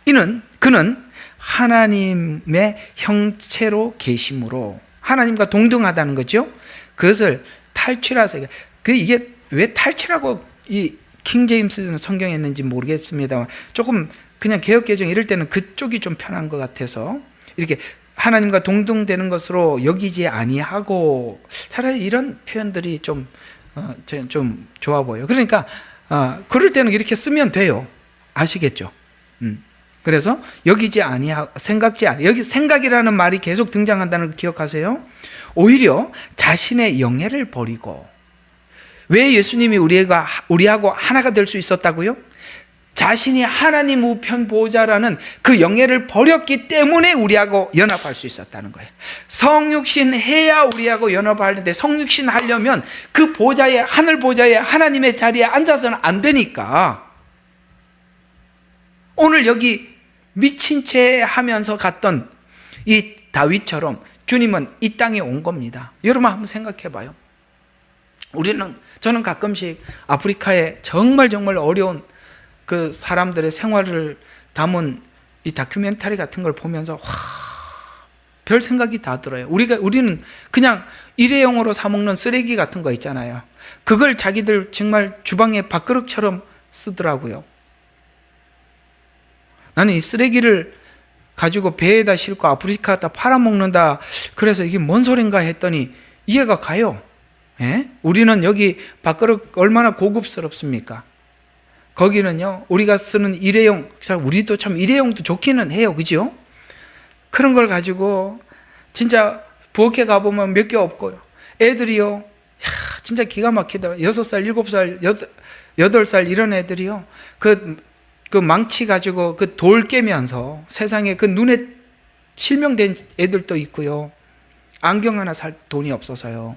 그는 하나님의 형체로 계심으로 하나님과 동등하다는 거죠. 그것을 탈취라서 이게 왜 탈취라고 이 킹제임스 성경에 있는지 모르겠습니다만 조금 그냥 개역개정 이럴 때는 그쪽이 좀 편한 것 같아서 이렇게 하나님과 동등되는 것으로 여기지 아니하고 차라리 이런 표현들이 좀 좋아 보여요. 그러니까 그럴 때는 이렇게 쓰면 돼요. 아시겠죠? 그래서 여기지 아니하고 생각지 아니 여기 생각이라는 말이 계속 등장한다는 걸 기억하세요. 오히려 자신의 영예를 버리고 왜 예수님이 우리하고 하나가 될 수 있었다고요? 자신이 하나님 우편 보호자라는 그 영예를 버렸기 때문에 우리하고 연합할 수 있었다는 거예요. 성육신 해야 우리하고 연합하는데 성육신 하려면 그 보좌에 하늘 보좌에 하나님의 자리에 앉아서는 안 되니까 오늘 여기 미친 채 하면서 갔던 이 다윗처럼 주님은 이 땅에 온 겁니다. 여러분 한번 생각해 봐요. 저는 가끔씩 아프리카에 정말 어려운 그 사람들의 생활을 담은 이 다큐멘터리 같은 걸 보면서 별 생각이 다 들어요. 우리는 그냥 일회용으로 사 먹는 쓰레기 같은 거 있잖아요. 그걸 자기들 정말 주방에 밥그릇처럼 쓰더라고요. 나는 이 쓰레기를 가지고 배에다 싣고 아프리카에다 팔아먹는다. 그래서 이게 뭔 소린가 했더니 이해가 가요. 예? 우리는 여기 밥그릇 얼마나 고급스럽습니까? 거기는요, 우리가 쓰는 일회용, 우리도 참 일회용도 좋기는 해요. 그죠? 그런 걸 가지고 진짜 부엌에 가보면 몇 개 없고요. 애들이요, 진짜 기가 막히더라고요. 6살, 7살, 8살 이런 애들이요. 그 망치 가지고 그 돌 깨면서 세상에 그 눈에 실명된 애들도 있고요. 안경 하나 살 돈이 없어서요.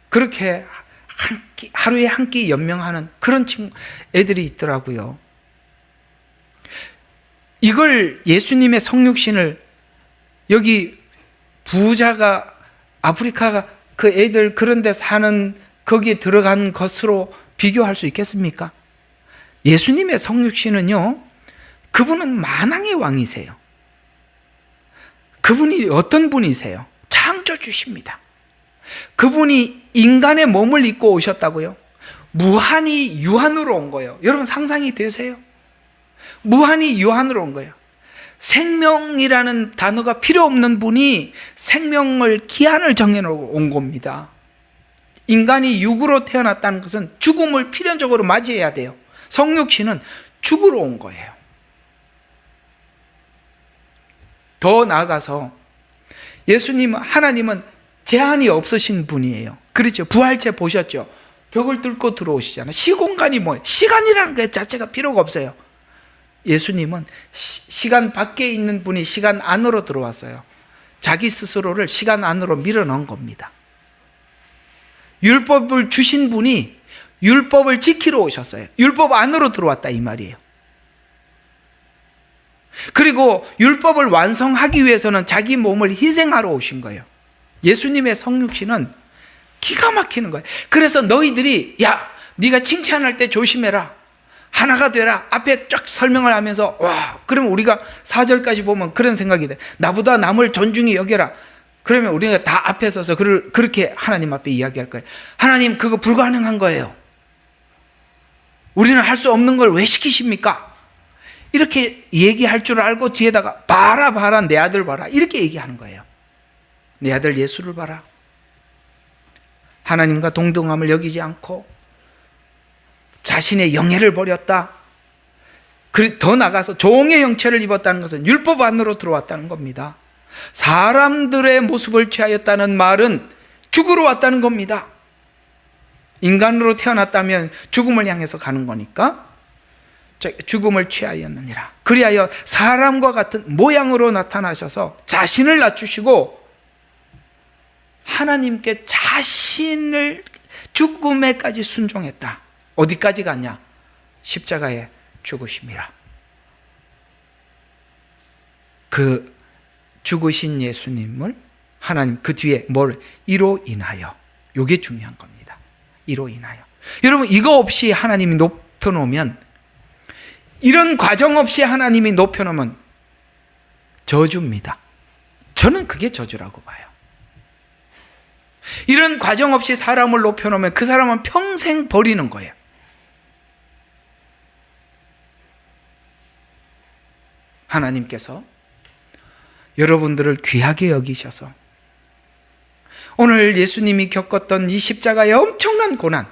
그렇게 하루에 한 끼 연명하는 그런 애들이 있더라고요. 이걸 예수님의 성육신을 여기 부자가 아프리카가 그 애들 그런 데 사는 거기에 들어간 것으로 비교할 수 있겠습니까? 예수님의 성육신은요, 그분은 만왕의 왕이세요. 그분이 어떤 분이세요? 창조주십니다. 그분이 인간의 몸을 입고 오셨다고요? 무한히 유한으로 온 거예요. 여러분 상상이 되세요? 무한히 유한으로 온 거예요. 생명이라는 단어가 필요 없는 분이 생명을 기한을 정해놓고 온 겁니다. 인간이 육으로 태어났다는 것은 죽음을 필연적으로 맞이해야 돼요. 성육신은 죽으러 온 거예요. 더 나아가서 하나님은 제한이 없으신 분이에요. 그렇죠? 부활체 보셨죠? 벽을 뚫고 들어오시잖아요. 시공간이 뭐예요? 시간이라는 것 자체가 필요가 없어요. 예수님은 시간 밖에 있는 분이 시간 안으로 들어왔어요. 자기 스스로를 시간 안으로 밀어넣은 겁니다. 율법을 주신 분이 율법을 지키러 오셨어요. 율법 안으로 들어왔다 이 말이에요. 그리고 율법을 완성하기 위해서는 자기 몸을 희생하러 오신 거예요. 예수님의 성육신은 기가 막히는 거예요. 그래서 너희들이 네가 칭찬할 때 조심해라. 하나가 되라. 앞에 쫙 설명을 하면서 그러면 우리가 4절까지 보면 그런 생각이 돼. 나보다 남을 존중히 여겨라. 그러면 우리가 다 앞에 서서 그렇게 하나님 앞에 이야기할 거예요. 하나님 그거 불가능한 거예요. 우리는 할 수 없는 걸 왜 시키십니까? 이렇게 얘기할 줄 알고 뒤에다가 봐라 내 아들 봐라 이렇게 얘기하는 거예요. 내 아들 예수를 봐라. 하나님과 동등함을 여기지 않고 자신의 영예를 버렸다. 더 나가서 종의 형체를 입었다는 것은 율법 안으로 들어왔다는 겁니다. 사람들의 모습을 취하였다는 말은 죽으러 왔다는 겁니다. 인간으로 태어났다면 죽음을 향해서 가는 거니까 죽음을 취하였느니라. 그리하여 사람과 같은 모양으로 나타나셔서 자신을 낮추시고 하나님께 자신을 죽음에까지 순종했다. 어디까지 갔냐? 십자가에 죽으심이라. 그 죽으신 예수님을 하나님 그 뒤에 뭘 이로 인하여, 이게 중요한 겁니다. 이로 인하여. 여러분, 이거 없이 하나님이 높여놓으면, 이런 과정 없이 하나님이 높여놓으면 저주입니다. 저는 그게 저주라고 봐요. 이런 과정 없이 사람을 높여놓으면 그 사람은 평생 버리는 거예요. 하나님께서 여러분들을 귀하게 여기셔서 오늘 예수님이 겪었던 이 십자가의 엄청난 고난,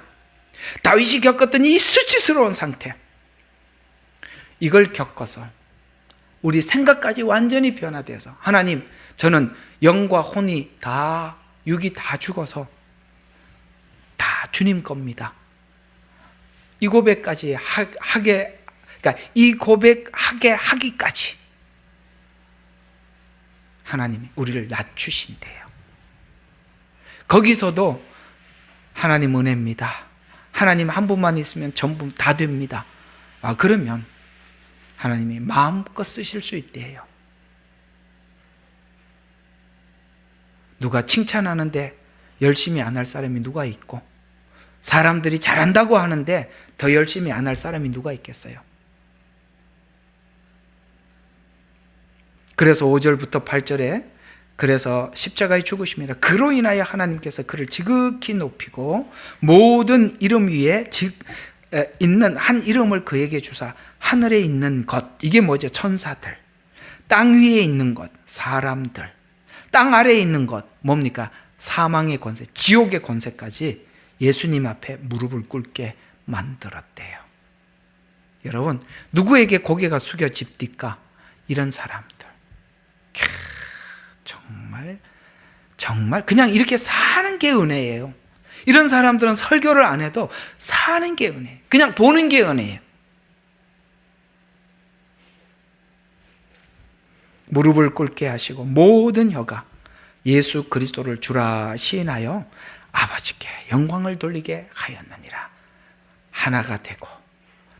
다윗이 겪었던 이 수치스러운 상태, 이걸 겪어서 우리 생각까지 완전히 변화되어서 하나님, 저는 영과 혼이 다, 육이 다 죽어서 다 주님 겁니다. 이 고백까지 하게, 그러니까 이 고백하게 하기까지 하나님이 우리를 낮추신대요. 거기서도 하나님 은혜입니다. 하나님 한 분만 있으면 전부 다 됩니다. 그러면 하나님이 마음껏 쓰실 수 있대요. 누가 칭찬하는데 열심히 안 할 사람이 누가 있고, 사람들이 잘한다고 하는데 더 열심히 안 할 사람이 누가 있겠어요? 그래서 5절부터 8절에 그래서 십자가의 죽으심이라 그로 인하여 하나님께서 그를 지극히 높이고 모든 이름 위에 있는 한 이름을 그에게 주사 하늘에 있는 것, 이게 뭐죠? 천사들, 땅 위에 있는 것, 사람들, 땅 아래에 있는 것, 뭡니까? 사망의 권세, 지옥의 권세까지 예수님 앞에 무릎을 꿇게 만들었대요. 여러분, 누구에게 고개가 숙여집니까? 이런 사람들. 정말 그냥 이렇게 사는 게 은혜예요. 이런 사람들은 설교를 안 해도 사는 게 은혜예요. 그냥 보는 게 은혜예요. 무릎을 꿇게 하시고 모든 혀가 예수 그리스도를 주라 시인하여 아버지께 영광을 돌리게 하였느니라. 하나가 되고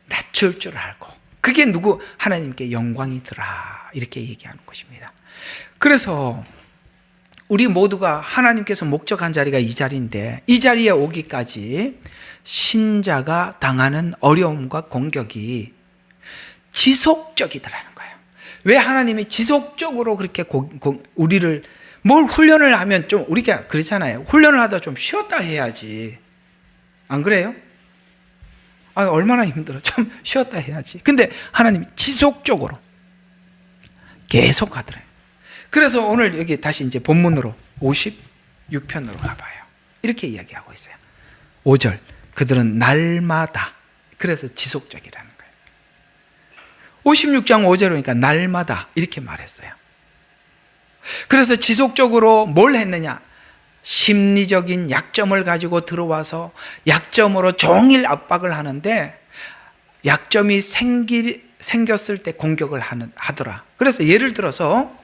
낮출 줄 알고, 그게 누구? 하나님께 영광이더라, 이렇게 얘기하는 것입니다. 그래서 우리 모두가 하나님께서 목적한 자리가 이 자리인데, 이 자리에 오기까지 신자가 당하는 어려움과 공격이 지속적이더라는 거예요. 왜 하나님이 지속적으로 그렇게 우리를, 뭘 훈련을 하면 좀, 우리가 그렇잖아요. 훈련을 하다 좀 쉬었다 해야지. 안 그래요? 얼마나 힘들어. 좀 쉬었다 해야지. 근데 하나님이 지속적으로 계속 하더래요. 그래서 오늘 여기 다시 이제 본문으로 56편으로 가봐요. 이렇게 이야기하고 있어요. 5절, 그들은 날마다, 그래서 지속적이라는 거예요. 56장 5절 보니까 날마다 이렇게 말했어요. 그래서 지속적으로 뭘 했느냐? 심리적인 약점을 가지고 들어와서 약점으로 종일 압박을 하는데, 약점이 생겼을 때 공격을 하더라. 그래서 예를 들어서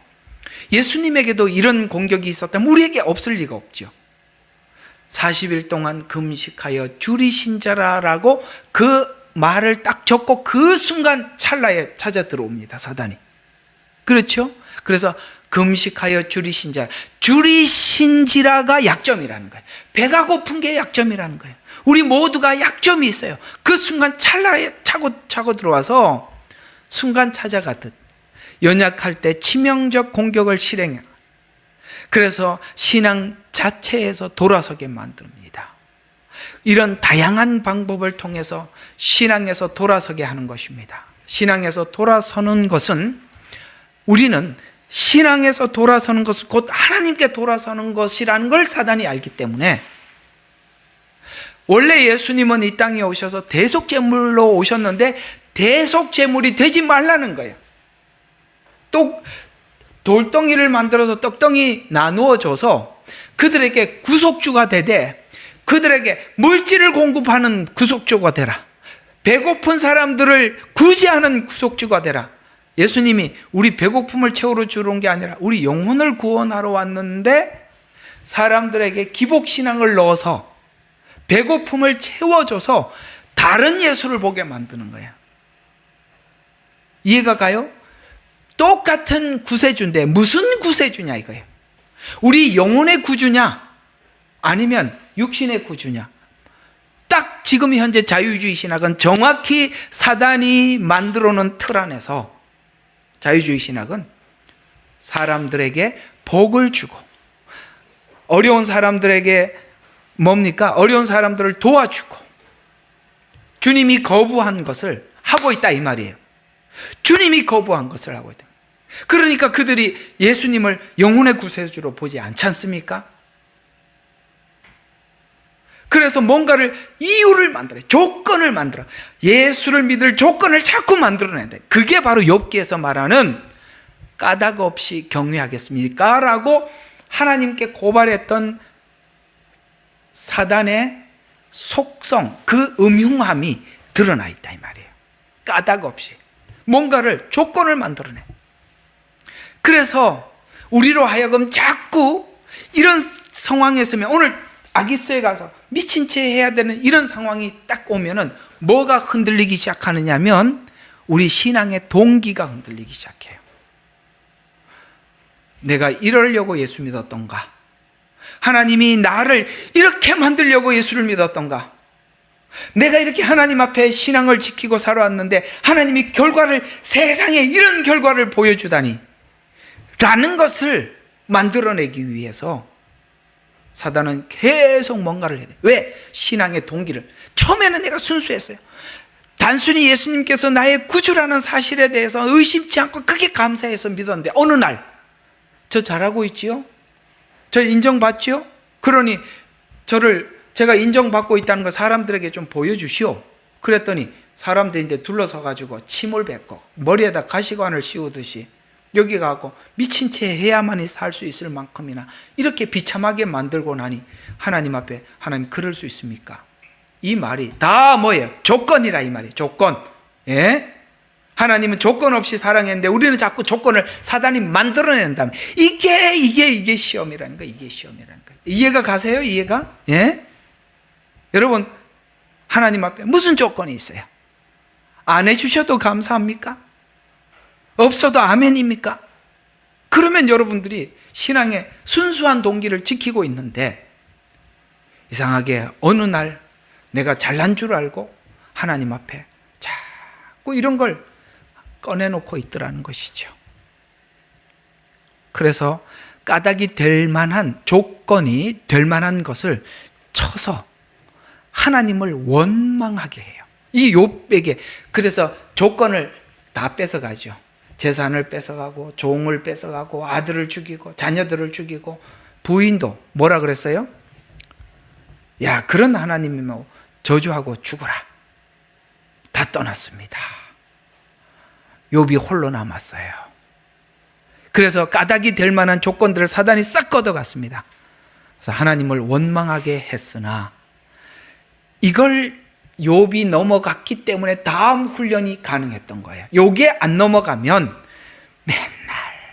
예수님에게도 이런 공격이 있었다면 우리에게 없을 리가 없죠. 40일 동안 금식하여 줄이신 자라라고 그 말을 딱 적고 그 순간 찰나에 찾아 들어옵니다, 사단이. 그렇죠? 그래서 금식하여 줄이신 자, 줄이신지라가 약점이라는 거예요. 배가 고픈 게 약점이라는 거예요. 우리 모두가 약점이 있어요. 그 순간 찰나에 차고 들어와서 순간 찾아가듯 연약할 때 치명적 공격을 실행해요. 그래서 신앙 자체에서 돌아서게 만듭니다. 이런 다양한 방법을 통해서 신앙에서 돌아서게 하는 것입니다. 신앙에서 돌아서는 것은, 우리는 신앙에서 돌아서는 것은 곧 하나님께 돌아서는 것이라는 걸 사단이 알기 때문에, 원래 예수님은 이 땅에 오셔서 대속제물로 오셨는데 대속제물이 되지 말라는 거예요. 또 돌덩이를 만들어서 떡덩이 나누어줘서 그들에게 구속주가 되되, 그들에게 물질을 공급하는 구속주가 되라. 배고픈 사람들을 구제하는 구속주가 되라. 예수님이 우리 배고픔을 채우러 주러 온 게 아니라 우리 영혼을 구원하러 왔는데 사람들에게 기복신앙을 넣어서 배고픔을 채워줘서 다른 예수를 보게 만드는 거야. 이해가 가요? 똑같은 구세주인데 무슨 구세주냐 이거예요. 우리 영혼의 구주냐 아니면 육신의 구주냐. 딱 지금 현재 자유주의 신학은 정확히 사단이 만들어 놓은 틀 안에서 자유주의 신학은 사람들에게 복을 주고 어려운 사람들에게 뭡니까? 어려운 사람들을 도와주고 주님이 거부한 것을 하고 있다 이 말이에요. 주님이 거부한 것을 하고 있다. 그러니까 그들이 예수님을 영혼의 구세주로 보지 않지 않습니까? 그래서 뭔가를 이유를 만들어요. 조건을 만들어. 예수를 믿을 조건을 자꾸 만들어내야 돼. 그게 바로 욥기에서 말하는 까닭 없이 경외하겠습니까? 라고 하나님께 고발했던 사단의 속성, 그 음흉함이 드러나 있다 이 말이에요. 까닭 없이 뭔가를 조건을 만들어내. 그래서 우리로 하여금 자꾸 이런 상황에 서면 오늘 아기스에 가서 미친 채 해야 되는 이런 상황이 딱 오면은 뭐가 흔들리기 시작하느냐면 우리 신앙의 동기가 흔들리기 시작해요. 내가 이러려고 예수 믿었던가? 하나님이 나를 이렇게 만들려고 예수를 믿었던가? 내가 이렇게 하나님 앞에 신앙을 지키고 살아왔는데 하나님이 세상에 이런 결과를 보여주다니 라는 것을 만들어내기 위해서 사단은 계속 뭔가를 해야 돼. 왜? 신앙의 동기를. 처음에는 내가 순수했어요. 단순히 예수님께서 나의 구주라는 사실에 대해서 의심치 않고 크게 감사해서 믿었는데 어느 날 저 잘하고 있지요? 저 인정받지요? 그러니 제가 인정받고 있다는 걸 사람들에게 좀 보여주시오. 그랬더니 사람들이 이제 둘러서 가지고 침을 뱉고 머리에다 가시관을 씌우듯이 여기 가고 미친 채 해야만이 살 수 있을 만큼이나 이렇게 비참하게 만들고 나니 하나님 앞에 하나님 그럴 수 있습니까? 이 말이 다 뭐예요? 조건이라 이 말이에요. 조건. 예? 하나님은 조건 없이 사랑했는데 우리는 자꾸 조건을 사단이 만들어낸다면 이게 시험이라는 거예요. 이게 시험이라는 거예요. 이해가 가세요? 이해가? 예? 여러분 하나님 앞에 무슨 조건이 있어요? 안 해주셔도 감사합니까? 없어도 아멘입니까? 그러면 여러분들이 신앙의 순수한 동기를 지키고 있는데 이상하게 어느 날 내가 잘난 줄 알고 하나님 앞에 자꾸 이런 걸 꺼내놓고 있더라는 것이죠. 그래서 까닭이 될 만한 조건이 될 만한 것을 쳐서 하나님을 원망하게 해요. 이 욥에게 그래서 조건을 다 뺏어가죠. 재산을 뺏어가고 종을 뺏어가고 아들을 죽이고 자녀들을 죽이고 부인도 뭐라 그랬어요? 야, 그런 하나님이면 저주하고 죽어라. 다 떠났습니다. 욥이 홀로 남았어요. 그래서 까닭이 될 만한 조건들을 사단이 싹 걷어갔습니다. 그래서 하나님을 원망하게 했으나 이걸 욥이 넘어갔기 때문에 다음 훈련이 가능했던 거예요. 요게 안 넘어가면 맨날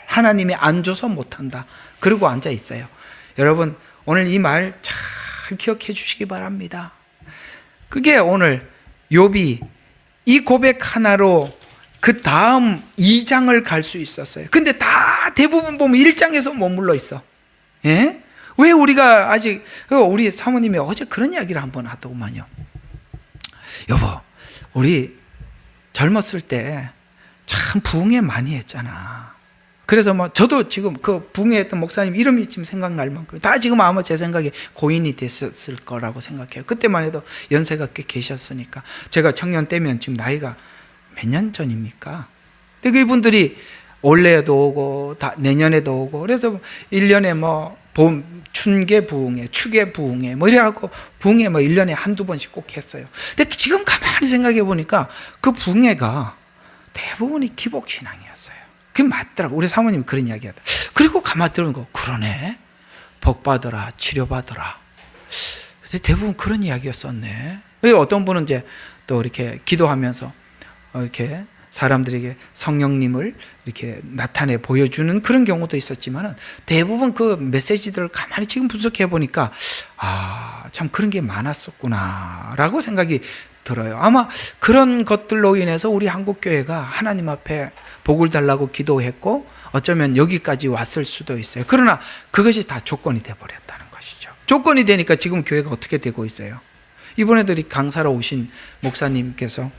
하나님이 안 줘서 못한다. 그러고 앉아 있어요. 여러분 오늘 이 말 잘 기억해 주시기 바랍니다. 그게 오늘 욥이 이 고백 하나로 그 다음 2장을 갈 수 있었어요. 근데 다 대부분 보면 1장에서 머물러 있어. 예? 왜 우리가 아직 우리 사모님이 어제 그런 이야기를 한번 하더구만요. 여보, 우리 젊었을 때 참 부흥회 많이 했잖아. 그래서 뭐 저도 지금 그 부흥회했던 목사님 이름이 지금 생각날 만큼 다 지금 아마 제 생각에 고인이 됐을 거라고 생각해요. 그때만 해도 연세가 꽤 계셨으니까. 제가 청년 때면 지금 나이가 몇 년 전입니까? 근데 그분들이 올해도 오고 내년에도 오고 그래서 1년에 뭐 춘계 부흥회, 추계 부흥회 뭐 이래갖고 부흥회 뭐 1년에 한두 번씩 꼭 했어요. 근데 지금 가만히 생각해 보니까 그 부흥회가 대부분이 기복신앙이었어요. 그게 맞더라고. 우리 사모님이 그런 이야기 하다. 그리고 가만히 들은 거 그러네. 복 받아라, 치료받아라. 근데 대부분 그런 이야기였었네. 어떤 분은 이제 또 이렇게 기도하면서 이렇게 사람들에게 성령님을 이렇게 나타내 보여주는 그런 경우도 있었지만 대부분 그 메시지들을 가만히 지금 분석해 보니까 참 그런 게 많았었구나 라고 생각이 들어요. 아마 그런 것들로 인해서 우리 한국교회가 하나님 앞에 복을 달라고 기도했고 어쩌면 여기까지 왔을 수도 있어요. 그러나 그것이 다 조건이 돼버렸다는 것이죠. 조건이 되니까 지금 교회가 어떻게 되고 있어요? 이번에도 강사로 오신 목사님께서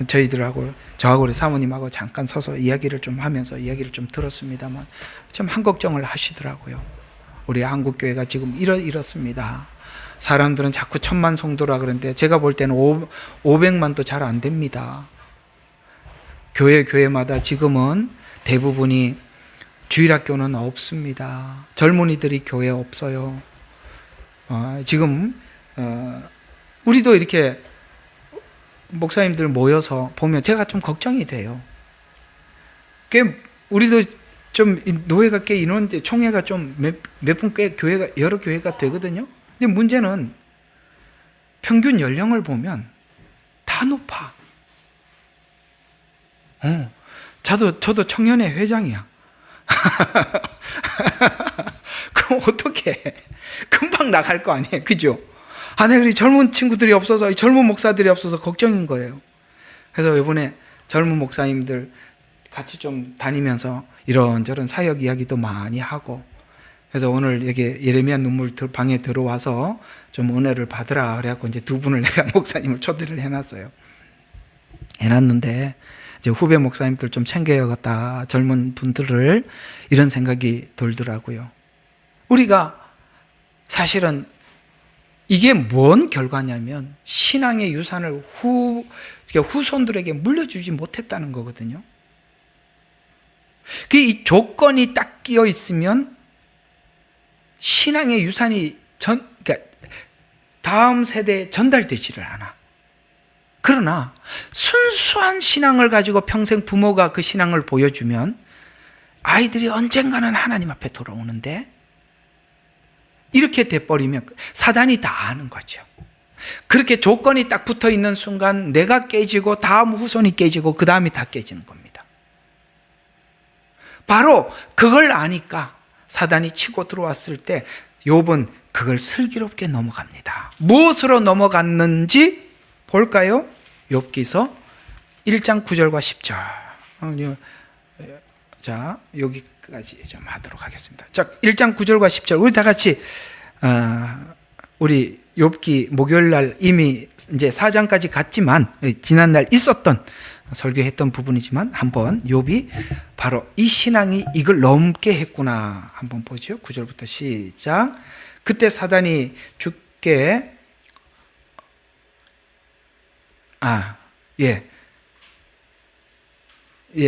저희들하고 저하고 우리 사모님하고 잠깐 서서 이야기를 좀 하면서 이야기를 좀 들었습니다만 좀 한 걱정을 하시더라고요. 우리 한국교회가 지금 이렇습니다. 사람들은 자꾸 1000만 성도라 그러는데 제가 볼 때는 500만도 잘 안 됩니다. 교회마다 지금은 대부분이 주일학교는 없습니다. 젊은이들이 교회에 없어요. 지금 우리도 이렇게 목사님들 모여서 보면 제가 좀 걱정이 돼요. 우리도 좀 노예가 꽤 인원인데 총회가 좀 몇 분 꽤 교회가 여러 교회가 되거든요. 근데 문제는 평균 연령을 보면 다 높아. 저도 청년회 회장이야. 그럼 어떻게 금방 나갈 거 아니에요, 그죠? 내가 젊은 친구들이 없어서 젊은 목사들이 없어서 걱정인 거예요. 그래서 이번에 젊은 목사님들 같이 좀 다니면서 이런저런 사역 이야기도 많이 하고 그래서 오늘 여기 예레미야 눈물 방에 들어와서 좀 은혜를 받으라 그래갖고 이제 두 분을 내가 목사님을 초대를 해놨는데 이제 후배 목사님들 좀 챙겨야겠다 젊은 분들을 이런 생각이 들더라고요. 우리가 사실은 이게 뭔 결과냐면 신앙의 유산을 후손들에게 물려주지 못했다는 거거든요. 이 조건이 딱 끼어 있으면 신앙의 유산이 그러니까 다음 세대에 전달되지를 않아. 그러나 순수한 신앙을 가지고 평생 부모가 그 신앙을 보여주면 아이들이 언젠가는 하나님 앞에 돌아오는데 이렇게 돼버리면 사단이 다 아는 거죠. 그렇게 조건이 딱 붙어 있는 순간 내가 깨지고 다음 후손이 깨지고 그 다음이 다 깨지는 겁니다. 바로 그걸 아니까 사단이 치고 들어왔을 때 욥은 그걸 슬기롭게 넘어갑니다. 무엇으로 넘어갔는지 볼까요? 욥기서 1장 9절과 10절. 자, 여기까지 좀 하도록 하겠습니다. 자, 1장 9절과 10절. 우리 다 같이 우리 욥기 목요일 날 이미 이제 4장까지 갔지만 지난날 있었던 설교했던 부분이지만 한번 욥이 바로 이 신앙이 이걸 넘게 했구나 한번 보죠. 9절부터 시작. 그때 사단이 주께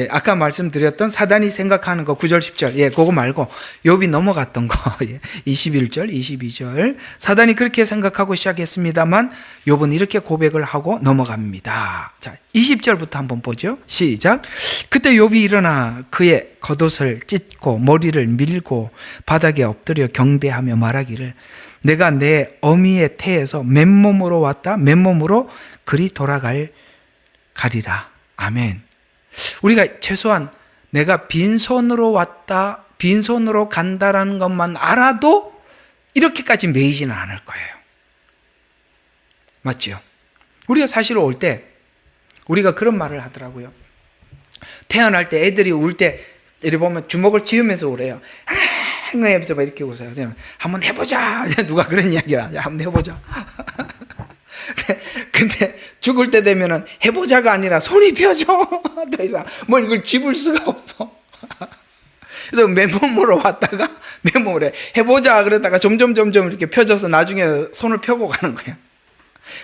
아까 말씀드렸던 사단이 생각하는 거 9절 10절 그거 말고 욥이 넘어갔던 거 21절 22절 사단이 그렇게 생각하고 시작했습니다만 욥은 이렇게 고백을 하고 넘어갑니다. 자, 20절부터 한번 보죠. 시작. 그때 욥이 일어나 그의 겉옷을 찢고 머리를 밀고 바닥에 엎드려 경배하며 말하기를 내가 내 어미의 태에서 맨몸으로 왔다 맨몸으로 그리 가리라. 아멘. 우리가 최소한 내가 빈손으로 왔다, 빈손으로 간다라는 것만 알아도 이렇게까지 매이지는 않을 거예요. 맞죠? 우리가 사실 올 때 우리가 그런 말을 하더라고요. 태어날 때 애들이 울 때 이렇게 보면 주먹을 쥐으면서 오래요. 하면서 막 이렇게 웃어요. 그러면 한번 해보자. 누가 그런 이야기를 하냐. 한번 해보자. 근데 죽을 때 되면은 해보자가 아니라 손이 펴져. 더 이상 뭐 이걸 집을 수가 없어. 그래서 맨몸으로 왔다가 맨몸으로 해보자 그러다가 점점 이렇게 펴져서 나중에 손을 펴고 가는 거예요.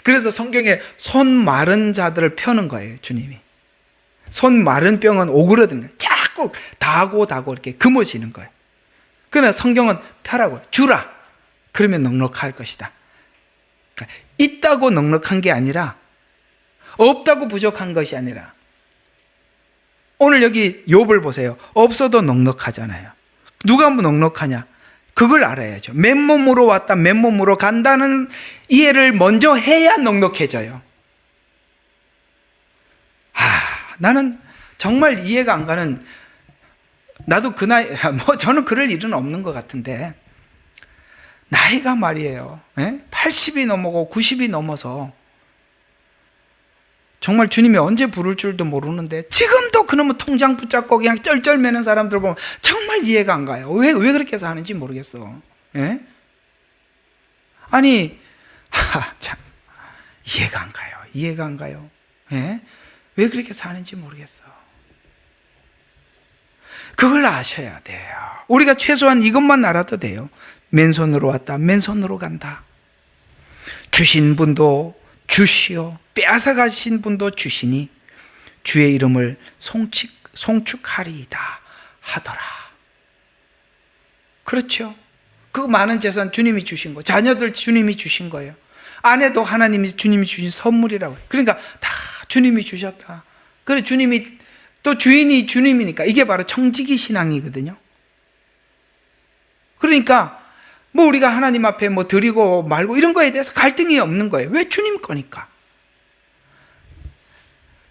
그래서 성경에 손 마른 자들을 펴는 거예요, 주님이. 손 마른 병은 오그러드는 거예요. 자꾸 다고 이렇게 금어지는 거예요. 그러나 성경은 펴라고, 주라. 그러면 넉넉할 것이다. 그러니까 있다고 넉넉한 게 아니라 없다고 부족한 것이 아니라 오늘 여기 욥을 보세요. 없어도 넉넉하잖아요. 누가 넉넉하냐? 그걸 알아야죠. 맨몸으로 왔다 맨몸으로 간다는 이해를 먼저 해야 넉넉해져요. 나는 정말 이해가 안 가는, 나도 그 나이, 저는 그럴 일은 없는 것 같은데, 나이가 말이에요. 80이 넘어고 90이 넘어서 정말 주님이 언제 부를 줄도 모르는데 지금도 그놈의 통장 붙잡고 그냥 쩔쩔매는 사람들 보면 정말 이해가 안 가요. 왜 그렇게 사는지 모르겠어. 아니, 참 이해가 안 가요. 이해가 안 가요. 왜 그렇게 사는지 모르겠어. 그걸 아셔야 돼요. 우리가 최소한 이것만 알아도 돼요. 맨손으로 왔다 맨손으로 간다. 주신 분도 주시오, 빼앗아가신 분도 주시니 주의 이름을 송축하리이다 하더라. 그렇죠. 그 많은 재산 주님이 주신 거, 자녀들 주님이 주신 거예요. 아내도 하나님이 주님이 주신 선물이라고. 그러니까 다 주님이 주셨다. 그래, 주님이 또 주인이 주님이니까 이게 바로 청지기 신앙이거든요. 그러니까 뭐 우리가 하나님 앞에 뭐 드리고 말고 이런 거에 대해서 갈등이 없는 거예요. 왜? 주님 거니까.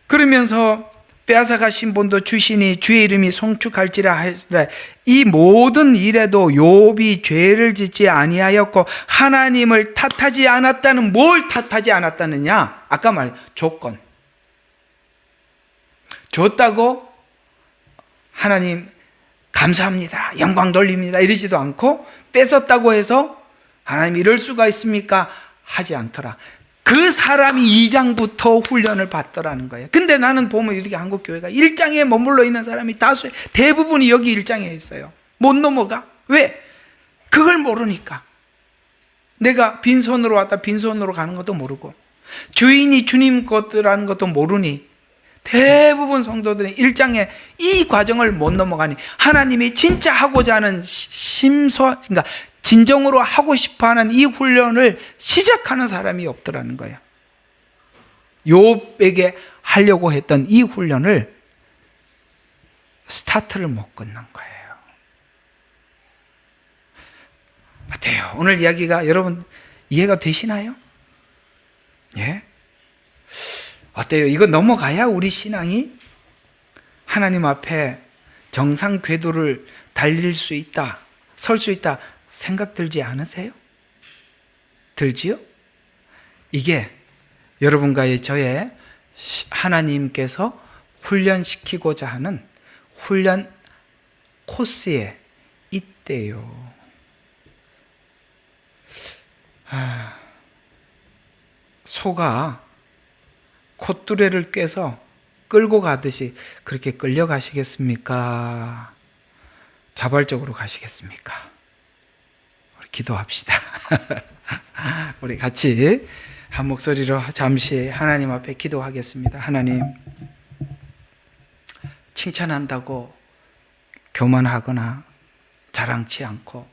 그러면서 빼앗아 가신 분도 주시니 주의 이름이 송축할지라 하시라. 이 모든 일에도 욥이 죄를 짓지 아니하였고 하나님을 탓하지 않았다는, 뭘 탓하지 않았다느냐? 아까 말 조건. 줬다고 하나님 감사합니다, 영광 돌립니다 이러지도 않고, 뺏었다고 해서 하나님 이럴 수가 있습니까? 하지 않더라. 그 사람이 2장부터 훈련을 받더라는 거예요. 근데 나는 보면 이렇게 한국 교회가 1장에 머물러 있는 사람이 다수, 대부분이 여기 1장에 있어요. 못 넘어가. 왜? 그걸 모르니까. 내가 빈손으로 왔다 빈손으로 가는 것도 모르고, 주인이 주님 것이라는 것도 모르니 대부분 성도들은 1장에 이 과정을 못 넘어가니 하나님이 진짜 하고자 하는 그러니까 진정으로 하고 싶어하는 이 훈련을 시작하는 사람이 없더라는 거예요. 욥에게 하려고 했던 이 훈련을 스타트를 못 끊는 거예요. 어때요? 오늘 이야기가 여러분 이해가 되시나요? 예? 어때요? 이거 넘어가야 우리 신앙이 하나님 앞에 정상 궤도를 달릴 수 있다, 설 수 있다 생각 들지 않으세요? 들지요? 이게 여러분과의 저의 하나님께서 훈련시키고자 하는 훈련 코스에 있대요. 소가 콧뚜레를 꿰서 끌고 가듯이 그렇게 끌려가시겠습니까? 자발적으로 가시겠습니까? 우리 기도합시다. 우리 같이 한 목소리로 잠시 하나님 앞에 기도하겠습니다. 하나님, 칭찬한다고 교만하거나 자랑치 않고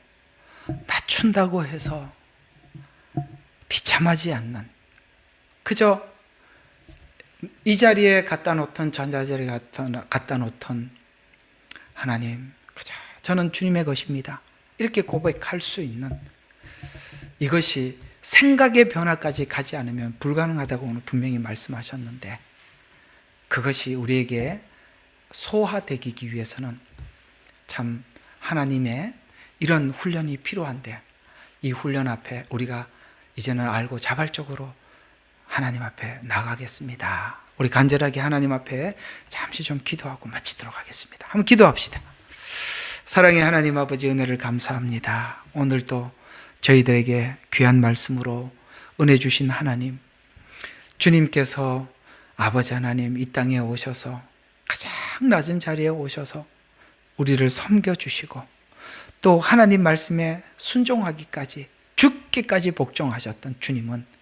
낮춘다고 해서 비참하지 않는, 그저 이 자리에 갖다 놓던 전자자리에 갖다 놓던 하나님, 그저 저는 주님의 것입니다, 이렇게 고백할 수 있는, 이것이 생각의 변화까지 가지 않으면 불가능하다고 오늘 분명히 말씀하셨는데, 그것이 우리에게 소화되기 위해서는 참 하나님의 이런 훈련이 필요한데, 이 훈련 앞에 우리가 이제는 알고 자발적으로 하나님 앞에 나가겠습니다. 우리 간절하게 하나님 앞에 잠시 좀 기도하고 마치도록 하겠습니다. 한번 기도합시다. 사랑의 하나님 아버지, 은혜를 감사합니다. 오늘도 저희들에게 귀한 말씀으로 은혜 주신 하나님, 주님께서 아버지 하나님 이 땅에 오셔서 가장 낮은 자리에 오셔서 우리를 섬겨주시고 또 하나님 말씀에 순종하기까지, 죽기까지 복종하셨던 주님은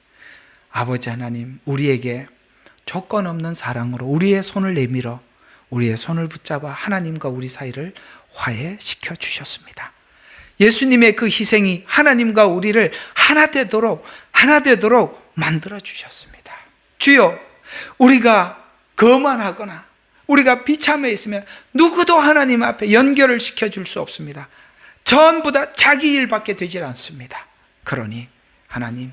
아버지 하나님, 우리에게 조건 없는 사랑으로 우리의 손을 내밀어 우리의 손을 붙잡아 하나님과 우리 사이를 화해시켜 주셨습니다. 예수님의 그 희생이 하나님과 우리를 하나 되도록 만들어 주셨습니다. 주여, 우리가 거만하거나 우리가 비참해 있으면 누구도 하나님 앞에 연결을 시켜줄 수 없습니다. 전부 다 자기 일밖에 되질 않습니다. 그러니 하나님,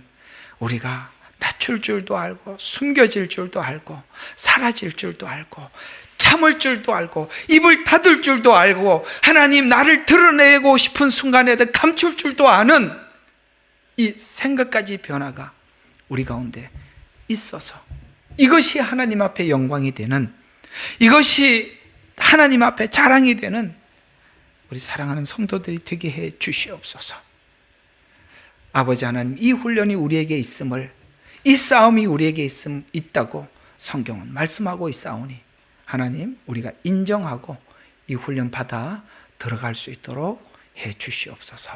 우리가 낮출 줄도 알고 숨겨질 줄도 알고 사라질 줄도 알고 참을 줄도 알고 입을 닫을 줄도 알고 하나님, 나를 드러내고 싶은 순간에도 감출 줄도 아는 이 생각까지 변화가 우리 가운데 있어서 이것이 하나님 앞에 영광이 되는, 이것이 하나님 앞에 자랑이 되는 우리 사랑하는 성도들이 되게 해 주시옵소서. 아버지 하나님, 이 훈련이 우리에게 있음을, 이 싸움이 우리에게 있다고 성경은 말씀하고 있사오니 하나님, 우리가 인정하고 이 훈련 받아 들어갈 수 있도록 해 주시옵소서.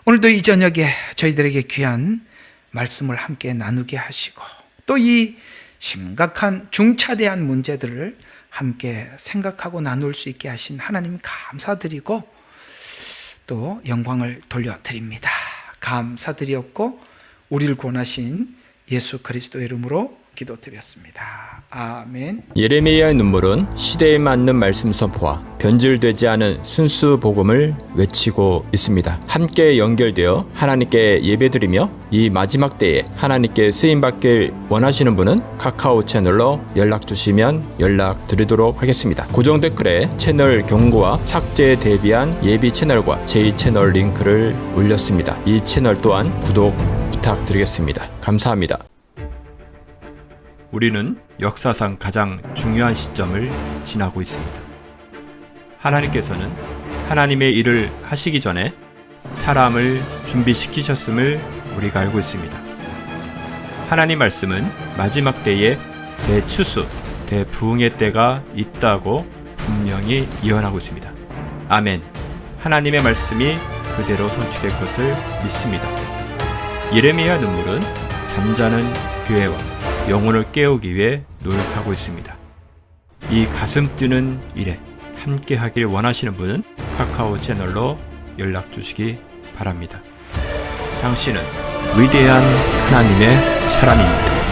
오늘도 이 저녁에 저희들에게 귀한 말씀을 함께 나누게 하시고 또 이 심각한 중차대한 문제들을 함께 생각하고 나눌 수 있게 하신 하나님 감사드리고 또 영광을 돌려드립니다. 감사드리옵고 우리를 구원하신 예수 그리스도의 이름으로 기도드렸습니다. 아멘. 예레미야의 눈물은 시대에 맞는 말씀 선포와 변질되지 않은 순수 복음을 외치고 있습니다. 함께 연결되어 하나님께 예배드리며 이 마지막 때에 하나님께 쓰임받길 원하시는 분은 카카오 채널로 연락 주시면 연락드리도록 하겠습니다. 고정 댓글에 채널 경고와 착제에 대비한 예비 채널과 제2채널 링크를 올렸습니다. 이 채널 또한 구독 부탁드리겠습니다. 감사합니다. 우리는 역사상 가장 중요한 시점을 지나고 있습니다. 하나님께서는 하나님의 일을 하시기 전에 사람을 준비시키셨음을 우리가 알고 있습니다. 하나님 말씀은 마지막 때에 대추수, 대부흥의 때가 있다고 분명히 예언하고 있습니다. 아멘. 하나님의 말씀이 그대로 성취될 것을 믿습니다. 예레미야 눈물은 잠자는 교회와 영혼을 깨우기 위해 노력하고 있습니다. 이 가슴 뛰는 일에 함께 하길 원하시는 분은 카카오 채널로 연락 주시기 바랍니다. 당신은 위대한 하나님의 사람입니다.